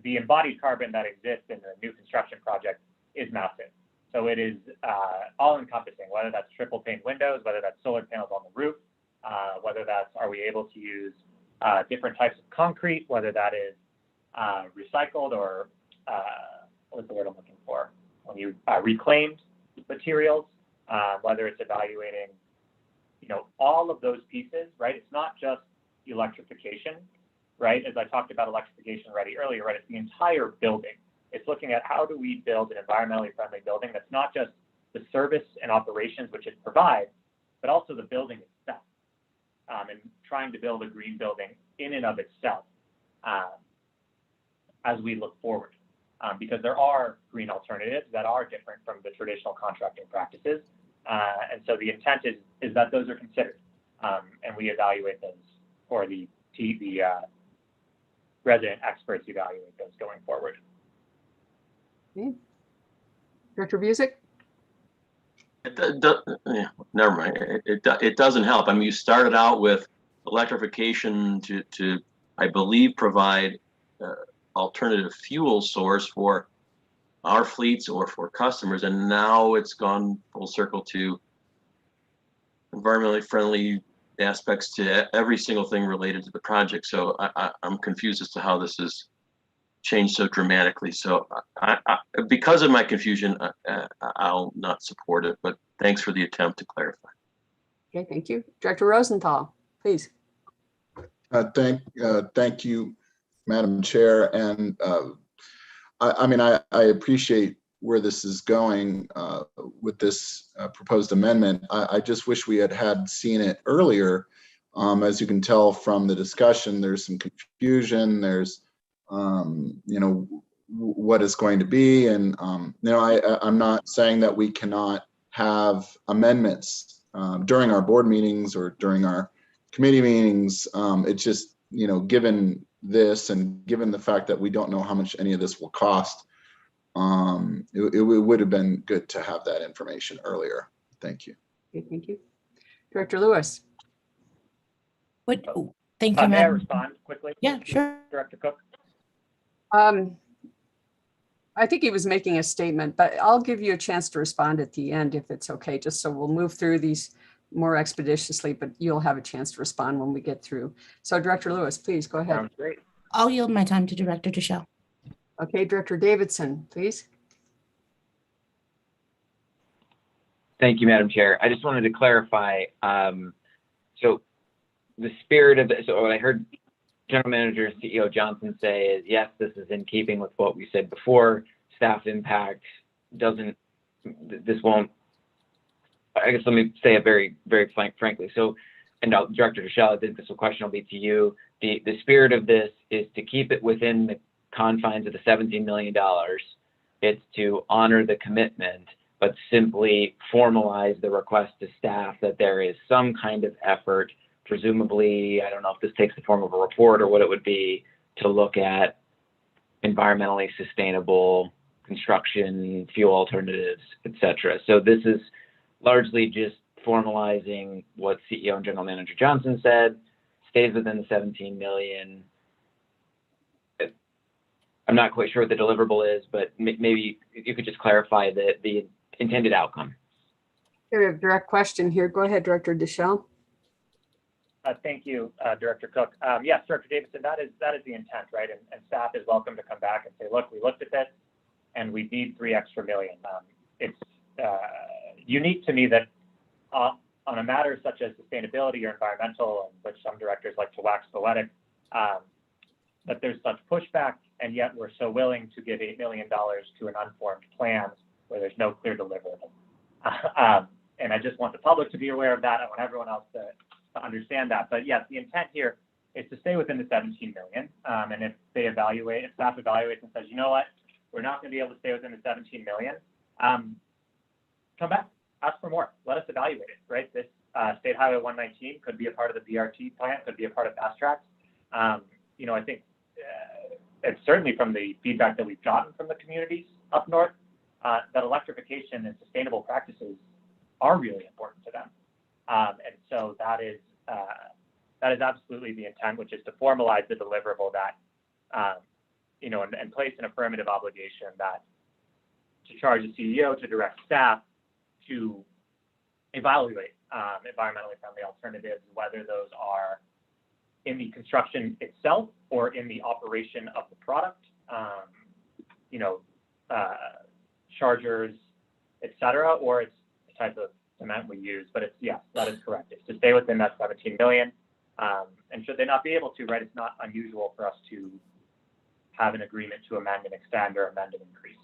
the embodied carbon that exists in the new construction project is massive. So it is all encompassing, whether that's triple pane windows, whether that's solar panels on the roof, whether that's, are we able to use different types of concrete, whether that is recycled or what's the word I'm looking for? When you reclaimed materials, whether it's evaluating, all of those pieces, right? It's not just electrification, right? As I talked about electrification earlier, right? It's the entire building. It's looking at how do we build an environmentally friendly building that's not just the service and operations which it provides, but also the building itself, and trying to build a green building in and of itself as we look forward. Because there are green alternatives that are different from the traditional contracting practices. And so the intent is that those are considered, and we evaluate those, or the resident experts evaluate those going forward. Okay. Director Busick? Never mind. It doesn't help. I mean, you started out with electrification to I believe, provide alternative fuel source for our fleets or for customers, and now it's gone full circle to environmentally friendly aspects to every single thing related to the project. So I'm confused as to how this has changed so dramatically. So because of my confusion, I'll not support it, but thanks for the attempt to clarify. Okay, thank you. Director Rosenthal, please. Thank you, Madam Chair. And I appreciate where this is going with this proposed amendment. I just wish we had seen it earlier. As you can tell from the discussion, there's some confusion. There's, what is going to be. And, I'm not saying that we cannot have amendments during our board meetings or during our committee meetings. It's just, given this and given the fact that we don't know how much any of this will cost, it would have been good to have that information earlier. Thank you. Okay, thank you. Director Lewis. Thank you, May I Madam. respond quickly? Yeah, sure. Director Cook. I think he was making a statement, but I'll give you a chance to respond at the end if it's okay, just so we'll move through these more expeditiously, but you'll have a chance to respond when we get through. So Director Lewis, please go ahead. Sounds great. I'll yield my time to Director Deschel. Okay, Director Davidson, please. Thank you, Madam Chair. I just wanted to clarify. So the spirit of it, so what I heard General Manager and CEO Johnson say is, yes, this is in keeping with what we said before. Staff impact this won't, I guess let me say it very, very frankly. So, and Director Deschel, I think this question will be to you. The spirit of this is to keep it within the confines of the $17 million. It's to honor the commitment, but simply formalize the request to staff that there is some kind of effort, presumably, I don't know if this takes the form of a report or what it would be, to look at environmentally sustainable construction, fuel alternatives, et cetera. So this is largely just formalizing what CEO and General Manager Johnson said, stays within the 17 million. I'm not quite sure what the deliverable is, but maybe you could just clarify the intended outcome. We have a direct question here. Go ahead, Director Deschel. Thank you, Director Cook. Yes, Director Davidson, that is the intent, right? And staff is welcome to come back and say, look, we looked at this and we need $3 extra million. It's unique to me that on a matter such as sustainability or environmental, which some directors like to wax poetic, that there's such pushback, and yet we're so willing to give $8 million to an unformed plan where there's no clear deliverable. And I just want the public to be aware of that. I want everyone else to understand that. But yes, the intent here is to stay within the 17 million. And if staff evaluates and says, you know what, we're not going to be able to stay within the 17 million, come back, ask for more. Let us evaluate it, right? This State Highway 119 could be a part of the BRT plan, could be a part of FasTracks. You know, I think it's certainly from the feedback that we've gotten from the communities up north, that electrification and sustainable practices are really important to them. And so that is absolutely the intent, which is to formalize the deliverable that, you know, and place an affirmative obligation that to charge the CEO to direct staff to evaluate environmentally friendly alternatives, whether those are in the construction itself or in the operation of the product, you know, chargers, et cetera, or it's the type of cement we use. But it's, yes, that is correct. It's to stay within that 17 million. And should they not be able to, right, it's not unusual for us to have an agreement to amend and extend or amend and increase.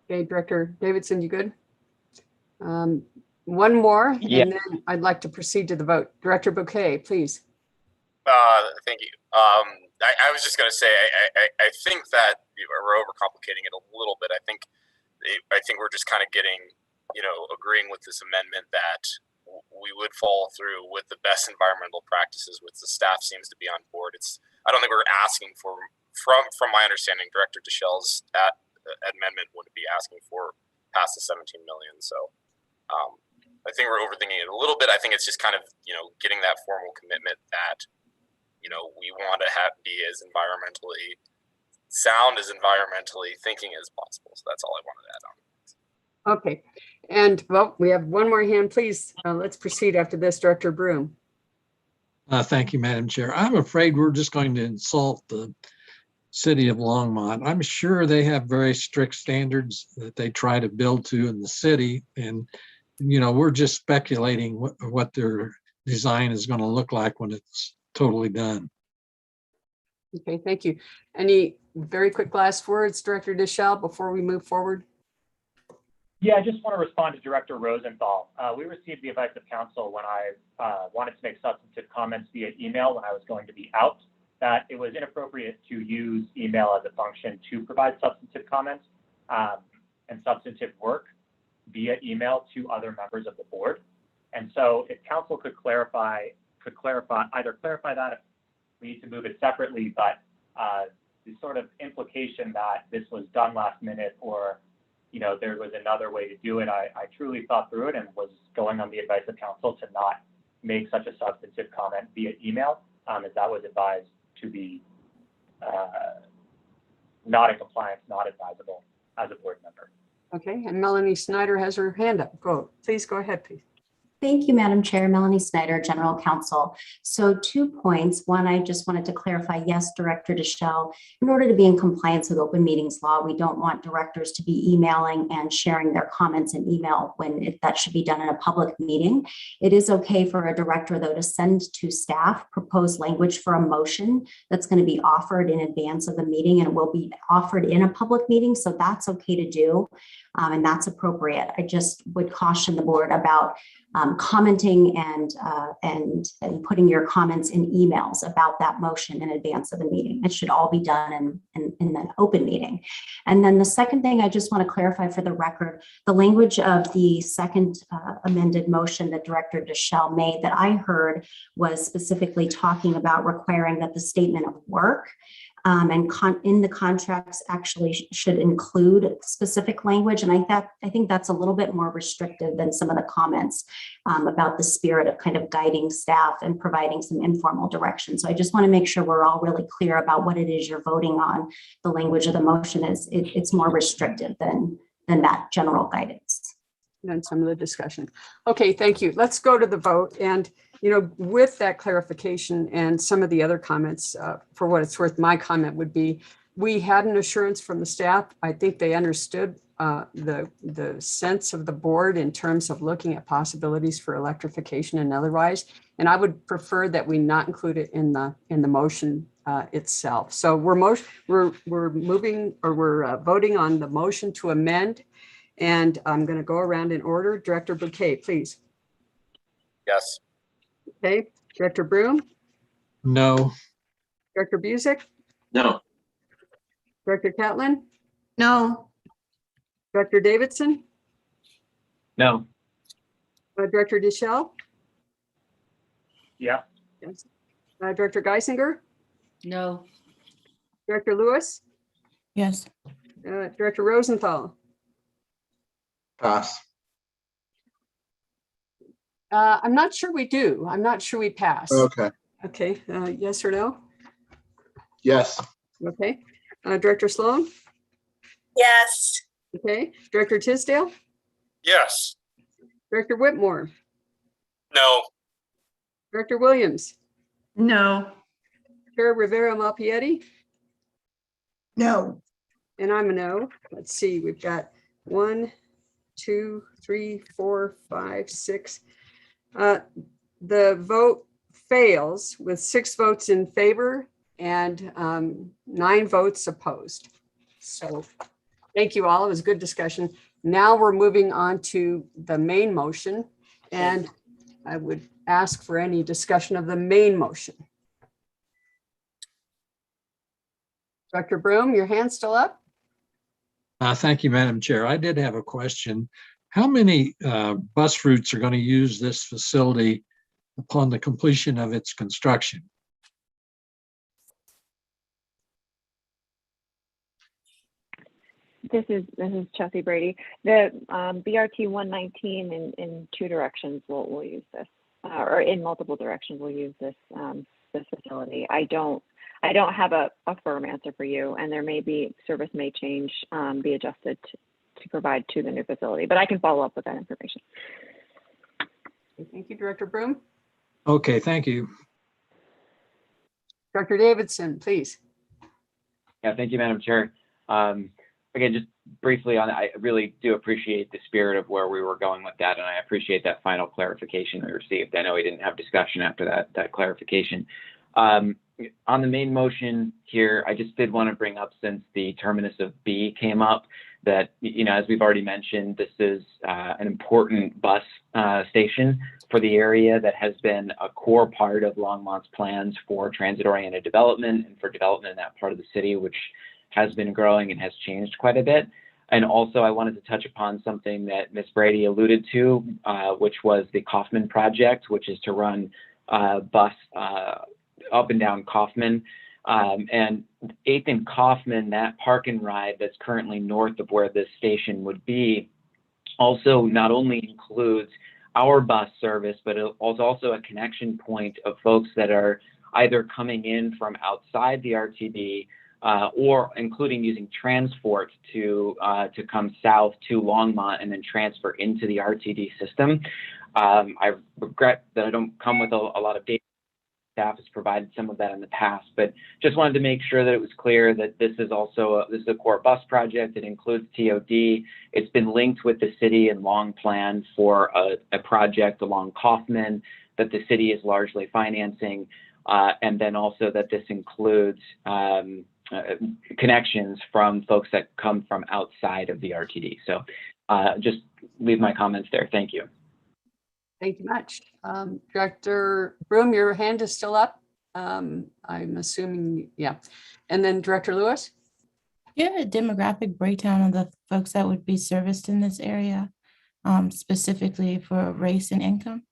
Okay, Director Davidson, you good? One more, Yeah. and then I'd like to proceed to the vote. Director Bouquet, please. Thank you. I was just going to say, I think that we're overcomplicating it a little bit. I think we're just kind of getting, you know, agreeing with this amendment that we would follow through with the best environmental practices, which the staff seems to be on board. I don't think we're asking for, from my understanding, Director Deschelle's amendment wouldn't be asking for past the 17 million. So I think we're overthinking it a little bit. I think it's just kind of, you know, getting that formal commitment that, you know, we want to be as environmentally sound, as environmentally thinking as possible. So that's all I wanted to add on. Okay, and well, we have one more hand, please. Let's proceed after this, Director Broom. Thank you, Madam Chair. I'm afraid we're just going to insult the city of Longmont. I'm sure they have very strict standards that they try to build to in the city. And, you know, we're just speculating what their design is going to look like when it's totally done. Okay, thank you. Any very quick last words, Director Deschelle, before we move forward? Yeah, I just want to respond to Director Rosenthal. We received the advice of council when I wanted to make substantive comments via email when I was going to be out, that it was inappropriate to use email as a function to provide substantive comments and substantive work via email to other members of the board. And so if council could clarify that if we need to move it separately, but the sort of implication that this was done last minute or, you know, there was another way to do it, I truly thought through it and was going on the advice of council to not make such a substantive comment via email, as that was advised to be not in compliance, not advisable as a board member. Okay, and Melanie Snyder has her hand up. Please go ahead, please. Thank you, Madam Chair. Melanie Snyder, General Counsel. So 2 points. One, I just wanted to clarify, yes, Director Deschelle, in order to be in compliance with open meetings law, we don't want directors to be emailing and sharing their comments in email when that should be done in a public meeting. It is okay for a director, though, to send to staff proposed language for a motion that's going to be offered in advance of the meeting and will be offered in a public meeting. So that's okay to do, and that's appropriate. I just would caution the board about commenting and putting your comments in emails about that motion in advance of the meeting. It should all be done in an open meeting. And then the second thing I just want to clarify for the record, the language of the second amended motion that Director Deschelle made that I heard was specifically talking about requiring that the statement of work in the contracts actually should include specific language. And I think that's a little bit more restrictive than some of the comments about the spirit of kind of guiding staff and providing some informal direction. So I just want to make sure we're all really clear about what it is you're voting on. The language of the motion is it's more restrictive than that general guidance. and some of the discussion. Okay, thank you. Let's go to the vote. And, you know, with that clarification and some of the other comments, for what it's worth, my comment would be, we had an assurance from the staff. I think they understood the sense of the board in terms of looking at possibilities for electrification and otherwise. And I would prefer that we not include it in the motion itself. So we're voting on the motion to amend. And I'm going to go around in order. Director Bouquet, please. Yes. Okay. Director Broom? No. Director Busick? No. Director Catlin? No. Director Davidson? No. Director Deschel? Yeah. Yes. Director Geisinger? No. Director Lewis? Yes. Director Rosenthal? Pass. I'm not sure we do. I'm not sure we pass. Okay. Okay. Yes or no? Yes. Okay. Director Sloan? Yes. Okay. Director Tisdale? Yes. Director Whitmore? No. Director Williams? No. Chair Rivera Malpietti? No. And I'm a no. Let's see, we've got 1, 2, 3, 4, 5, 6. The vote fails with 6 votes in favor and 9 votes opposed. So thank you all. It was a good discussion. Now we're moving on to the main motion, and I would ask for any discussion of the main motion. Dr. Broom, your hand's still up? Thank you, Madam Chair. I did have a question. How many bus routes are going to use this facility upon the completion of its construction? This is Chelsea Brady. The BRT 119 in 2 directions will use this, or in multiple directions will use this this facility. I don't have a firm answer for you, and there may be service may change, be adjusted to provide to the new facility, but I can follow up with that information. Thank you, Director Broom. Okay, thank you. Dr. Davidson, please. Yeah, thank you, Madam Chair. Again, just briefly on, I really do appreciate the spirit of where we were going with that, and I appreciate that final clarification we received. I know we didn't have discussion after that clarification. On the main motion here, I just did want to bring up, since the terminus of B came up, that, you know, as we've already mentioned, this is an important bus station for the area that has been a core part of Longmont's plans for transit-oriented development and for development in that part of the city, which has been growing and has changed quite a bit. And also, I wanted to touch upon something that Ms. Brady alluded to, which was the Kaufman project, which is to run bus up and down Kaufman. And 8th and Kaufman, that park and ride that's currently north of where this station would be, also not only includes our bus service, but it was also a connection point of folks that are either coming in from outside the RTD or including using transport to come south to Longmont and then transfer into the RTD system. I regret that I don't come with a lot of data. Staff has provided some of that in the past, but just wanted to make sure that it was clear that this is also this is a core bus project. It includes TOD. It's been linked with the city and long planned for a project along Kaufman that the city is largely financing, and then also that this includes connections from folks that come from outside of the RTD. So just leave my comments there. Thank you. Thank you much. Director Broom, your hand is still up. I'm assuming, yeah. And then Director Lewis? Do you have a demographic breakdown of the folks that would be serviced in this area, specifically for race and income?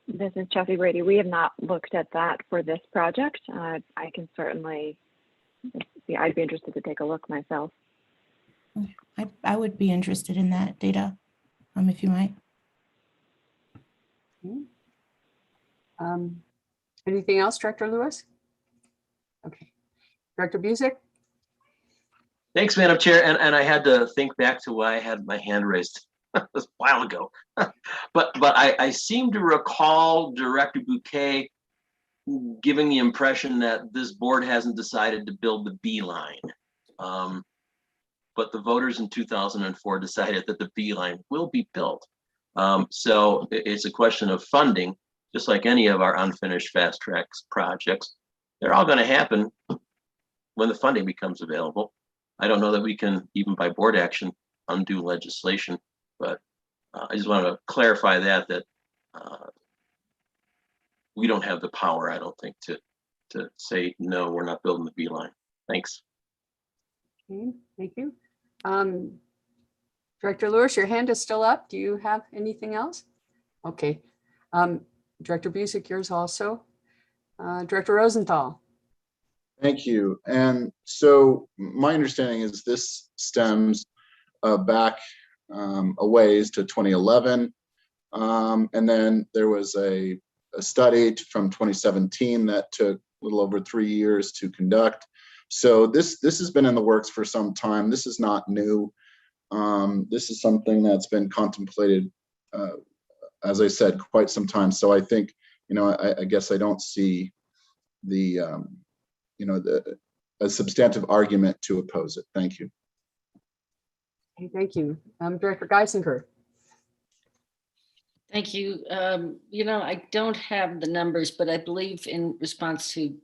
This is Chelsea Brady. We have not looked at that for this project. I can certainly, I'd be interested to take a look myself. I would be interested in that data, if you might. Anything else, Director Lewis? Okay. Director Busick? Thanks, Madam Chair. And I had to think back to why I had my hand raised a while ago. but I seem to recall Director Bouquet giving the impression that this board hasn't decided to build the B line. But the voters in 2004 decided that the B line will be built. So it's a question of funding, just like any of our unfinished FasTracks projects. They're all going to happen when the funding becomes available. I don't know that we can, even by board action, undo legislation, but I just want to clarify that we don't have the power, I don't think, to say, no, we're not building the B line. Thanks. Okay, thank you. Director Lewis, your hand is still up. Do you have anything else? Okay. Director Busick, yours also. Director Rosenthal. Thank you. And so my understanding is this stems back a ways to 2011. And then there was a study from 2017 that took a little over 3 years to conduct. So this has been in the works for some time. This is not new. This is something that's been contemplated, as I said, quite some time. So I think, I guess I don't see the, a substantive argument to oppose it. Thank you. Okay, thank you. Director Geisinger. Thank you. I don't have the numbers, but I believe in response to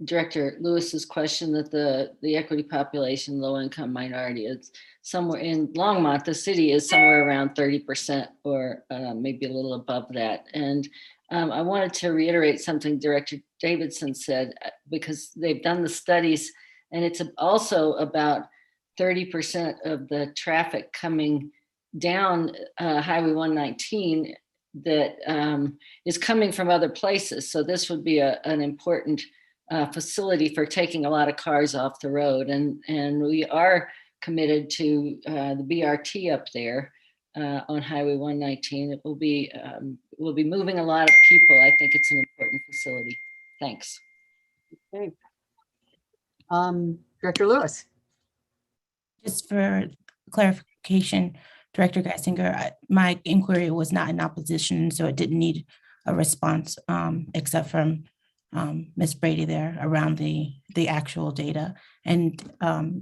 Director Lewis's question that the equity population, low income minority, is somewhere in Longmont, the city is somewhere around 30% or maybe a little above that. And I wanted to reiterate something Director Davidson said, because they've done the studies and it's also about 30% of the traffic coming down Highway 119 that is coming from other places. So this would be an important facility for taking a lot of cars off the road. And we are committed to the BRT up there on Highway 119. It will be, we'll be moving a lot of people. I think it's an important facility. Thanks. Okay. Director Lewis. Just for clarification, Director Geisinger, my inquiry was not in opposition, so it didn't need a response except from Ms. Brady there around the actual data. And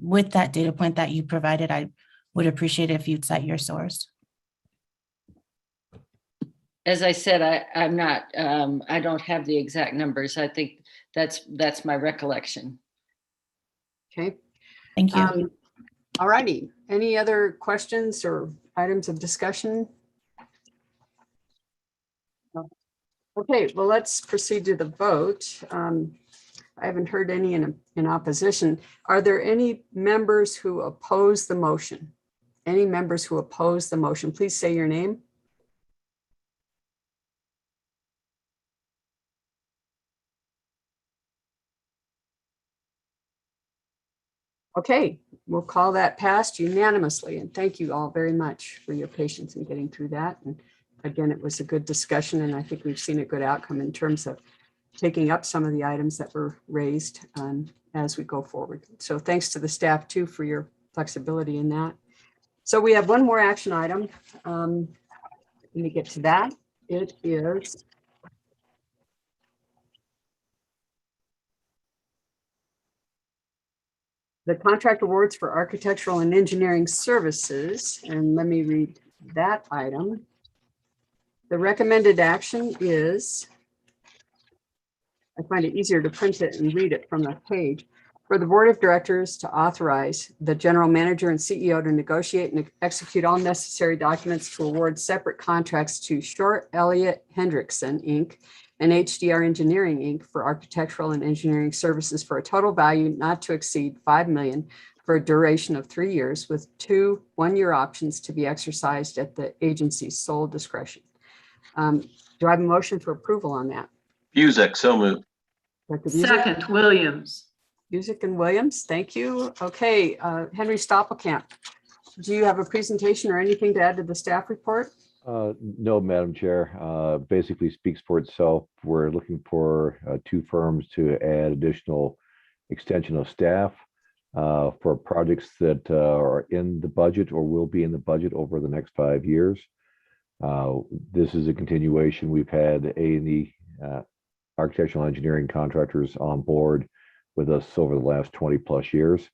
with that data point that you provided, I would appreciate it if you'd cite your source. As I said, I'm not, I don't have the exact numbers. I think that's my recollection. Okay. Thank you. All righty. Any other questions or items of discussion? Okay, well, let's proceed to the vote. I haven't heard any in opposition. Are there any members who oppose the motion? Any members who oppose the motion? Please say your name. Okay, we'll call that passed unanimously. And thank you all very much for your patience in getting through that. And again, it was a good discussion, and I think we've seen a good outcome in terms of taking up some of the items that were raised as we go forward. So thanks to the staff too for your flexibility in that. So we have one more action item. Let me get to that. It is the contract awards for architectural and engineering services. And let me read that item. The recommended action is, I find it easier to print it and read it from the page, for the board of directors to authorize the general manager and CEO to negotiate and execute all necessary documents to award separate contracts to Short Elliott Hendrickson, Inc. and HDR Engineering, Inc. for architectural and engineering services for a total value not to exceed $5 million for a duration of 3 years, with 2 one-year options to be exercised at the agency's sole discretion. Do I have a motion for approval on that? Busick, so moved. Second, Williams. Busick and Williams, thank you. Okay, Henry Stoppelkamp, do you have a presentation or anything to add to the staff report? No, Madam Chair. Basically speaks for itself. We're looking for 2 firms to add additional extension of staff. for projects that are in the budget or will be in the budget over the next 5 years. This is a continuation. We've had A&E architectural engineering contractors on board with us over the last 20 plus years.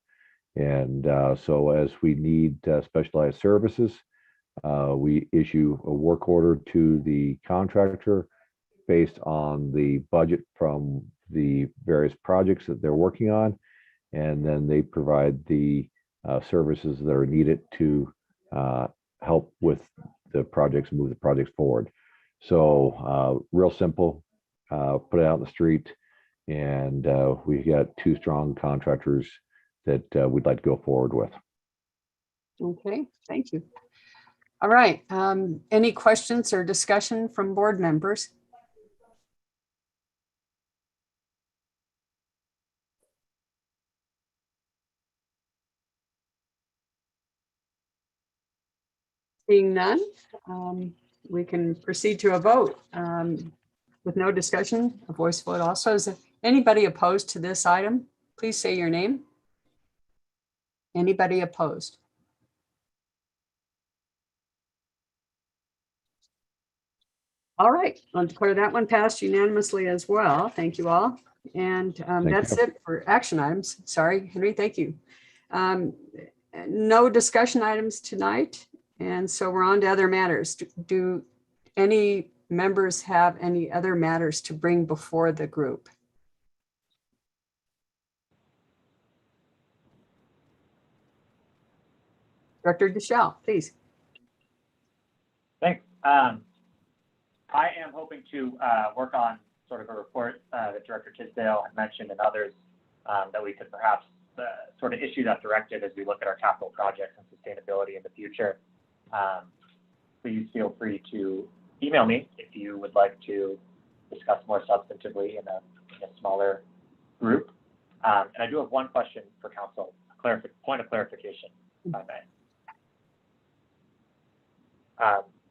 And so as we need specialized services, we issue a work order to the contractor based on the budget from the various projects that they're working on. And then they provide the services that are needed to help with the projects, move the projects forward. So real simple, put it out in the street, and we've got 2 strong contractors that we'd like to go forward with. Okay, thank you. All right, any questions or discussion from board members? Seeing none, we can proceed to a vote. With no discussion, a voice vote also. Is there anybody opposed to this item? Please say your name. Anybody opposed? All right, I'll declare that one passed unanimously as well. Thank you all. And that's it for action items. Sorry, Henry, thank you. No discussion items tonight. And so we're on to other matters. Do any members have any other matters to bring before the group? Director Deschel, please. Thanks. I am hoping to work on sort of a report that Director Tisdale had mentioned and others that we could perhaps sort of issue that directive as we look at our capital projects and sustainability in the future. Please feel free to email me if you would like to discuss more substantively in a smaller group. And I do have one question for council, point of clarification, if I may.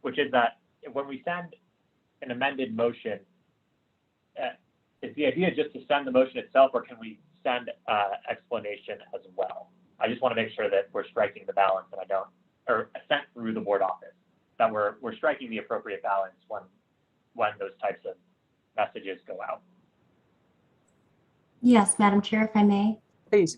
Which is that when we send an amended motion, is the idea just to send the motion itself, or can we send explanation as well? I just want to make sure that we're striking the balance and or sent through the board office, that we're striking the appropriate balance when those types of messages go out. Yes, Madam Chair, if I may. Please.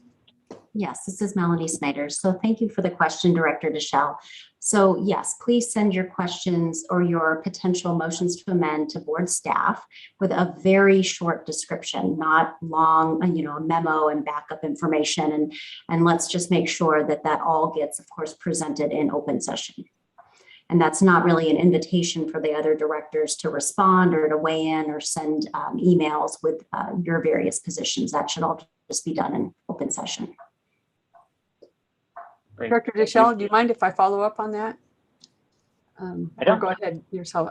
Yes, this is Melanie Snyder. So thank you for the question, Director Deschel. So yes, please send your questions or your potential motions to amend to board staff with a very short description, not long, a memo and backup information. And let's just make sure that that all gets, of course, presented in open session. And that's not really an invitation for the other directors to respond or to weigh in or send emails with your various positions. That should all just be done in open session. Great. Director Deschel, do you mind if I follow up on that? I don't. Go ahead yourself.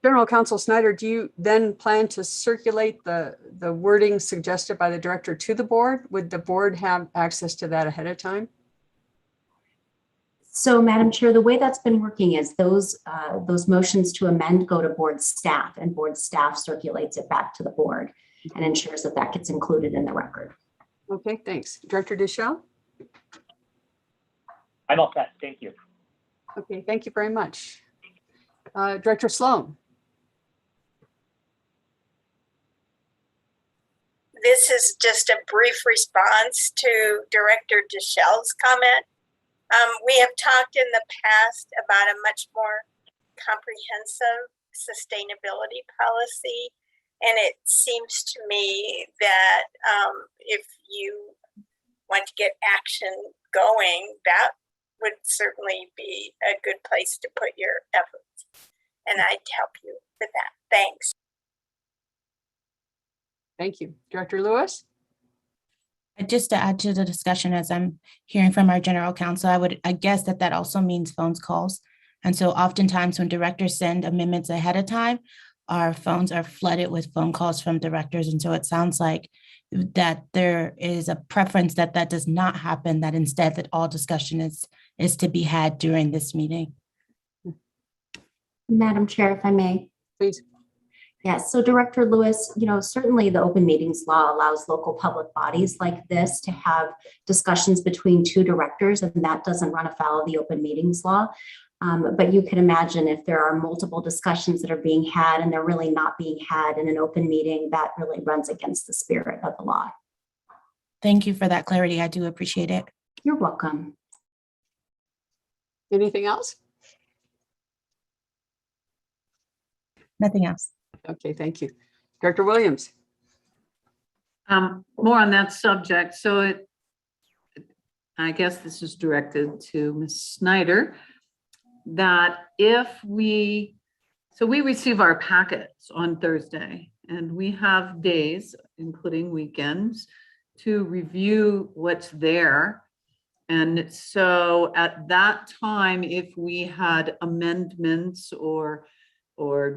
General Counsel Snyder, do you then plan to circulate the wording suggested by the director to the board? Would the board have access to that ahead of time? So, Madam Chair, the way that's been working is those motions to amend go to board staff, and board staff circulates it back to the board and ensures that that gets included in the record. Okay, thanks. Director Deschel? I'm all set. Thank you. Okay, thank you very much. Director Sloan? This is just a brief response to Director Deschel's comment. We have talked in the past about a much more comprehensive sustainability policy, and it seems to me that if you want to get action going, that would certainly be a good place to put your efforts, and I'd help you with that. Thanks. Thank you. Director Lewis? Just to add to the discussion, as I'm hearing from our general counsel, I guess that also means phone calls. And so oftentimes when directors send amendments ahead of time, our phones are flooded with phone calls from directors. And so it sounds like that there is a preference that does not happen, that instead that all discussion is to be had during this meeting. Madam Chair, if I may. Please. Yes, so Director Lewis, certainly the open meetings law allows local public bodies like this to have discussions between two directors, and that doesn't run afoul of the open meetings law. But you can imagine if there are multiple discussions that are being had and they're really not being had in an open meeting, that really runs against the spirit of the law. Thank you for that clarity. I do appreciate it. You're welcome. Anything else? Nothing else. Okay, thank you. Director Williams. More on that subject. So I guess this is directed to Ms. Snyder, that if we receive our packets on Thursday and we have days, including weekends, to review what's there. And so at that time, if we had amendments or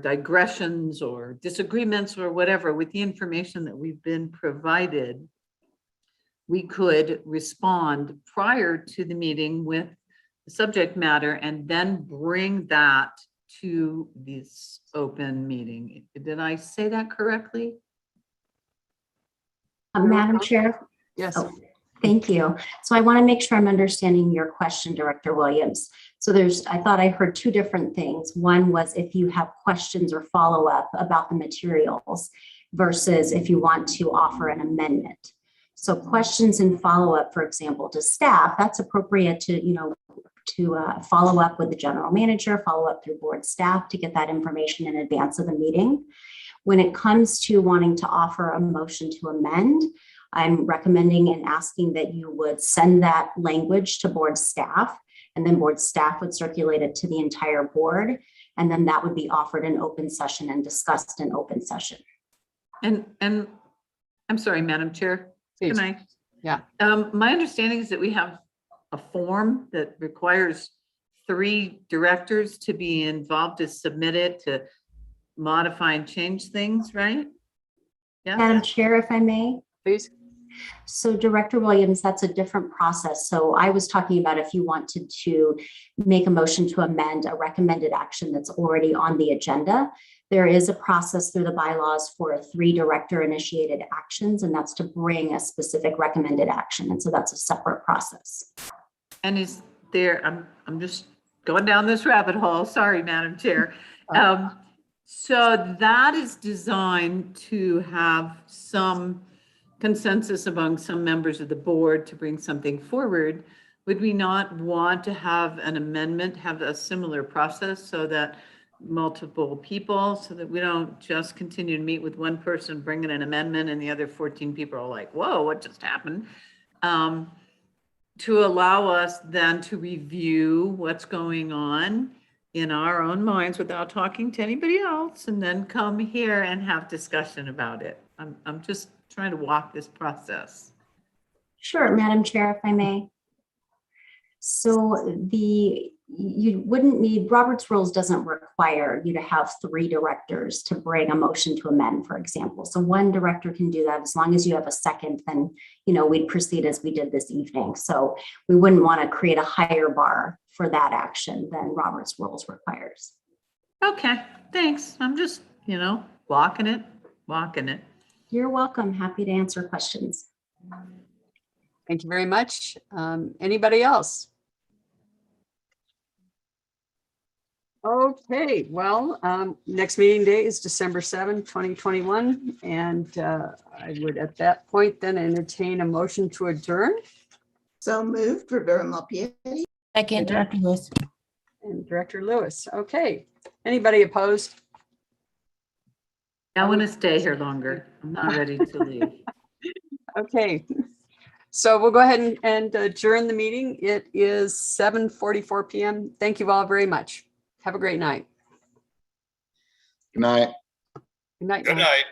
digressions or disagreements or whatever with the information that we've been provided, we could respond prior to the meeting with the subject matter and then bring that to this open meeting. Did I say that correctly? Madam Chair? Yes. Oh, thank you. So I want to make sure I'm understanding your question, Director Williams. So I thought I heard two different things. One was if you have questions or follow-up about the materials versus if you want to offer an amendment. So questions and follow-up, for example, to staff, that's appropriate to, follow up with the general manager, follow up through board staff to get that information in advance of the meeting. When it comes to wanting to offer a motion to amend, I'm recommending and asking that you would send that language to board staff, and then board staff would circulate it to the entire board. And then that would be offered in open session and discussed in open session. And I'm sorry, Madam Chair. Please. Can I? Yeah. My understanding is that we have a form that requires 3 directors to be involved to submit it, to modify and change things, right? Yeah. Madam Chair, if I may. Please. So Director Williams, that's a different process. So I was talking about if you wanted to make a motion to amend a recommended action that's already on the agenda. There is a process through the bylaws for 3 director initiated actions, and that's to bring a specific recommended action. And so that's a separate process. And is there, I'm just going down this rabbit hole. Sorry, Madam Chair. So that is designed to have some consensus among some members of the board to bring something forward. Would we not want to have an amendment, have a similar process so that multiple people, so that we don't just continue to meet with one person bringing an amendment and the other 14 people are like, whoa, what just happened? To allow us then to review what's going on in our own minds without talking to anybody else, and then come here and have discussion about it. I'm just trying to walk this process. Sure, Madam Chair, if I may. So you wouldn't need, Robert's rules doesn't require you to have 3 directors to bring a motion to amend, for example. So 1 director can do that. As long as you have a second, then we'd proceed as we did this evening. So we wouldn't want to create a higher bar for that action than Robert's rules requires. Okay, thanks. I'm just, walking it. You're welcome. Happy to answer questions. Thank you very much. Anybody else? Okay, well, next meeting day is December 7th, 2021. And I would at that point then entertain a motion to adjourn. So moved, Rivera Malpiedi. Second, Director Lewis. And Director Lewis. Okay, anybody opposed? I want to stay here longer. I'm not ready to leave. Okay, so we'll go ahead and adjourn the meeting. It is 7:44 p.m. Thank you all very much. Have a great night. Good night. Good night. Good night.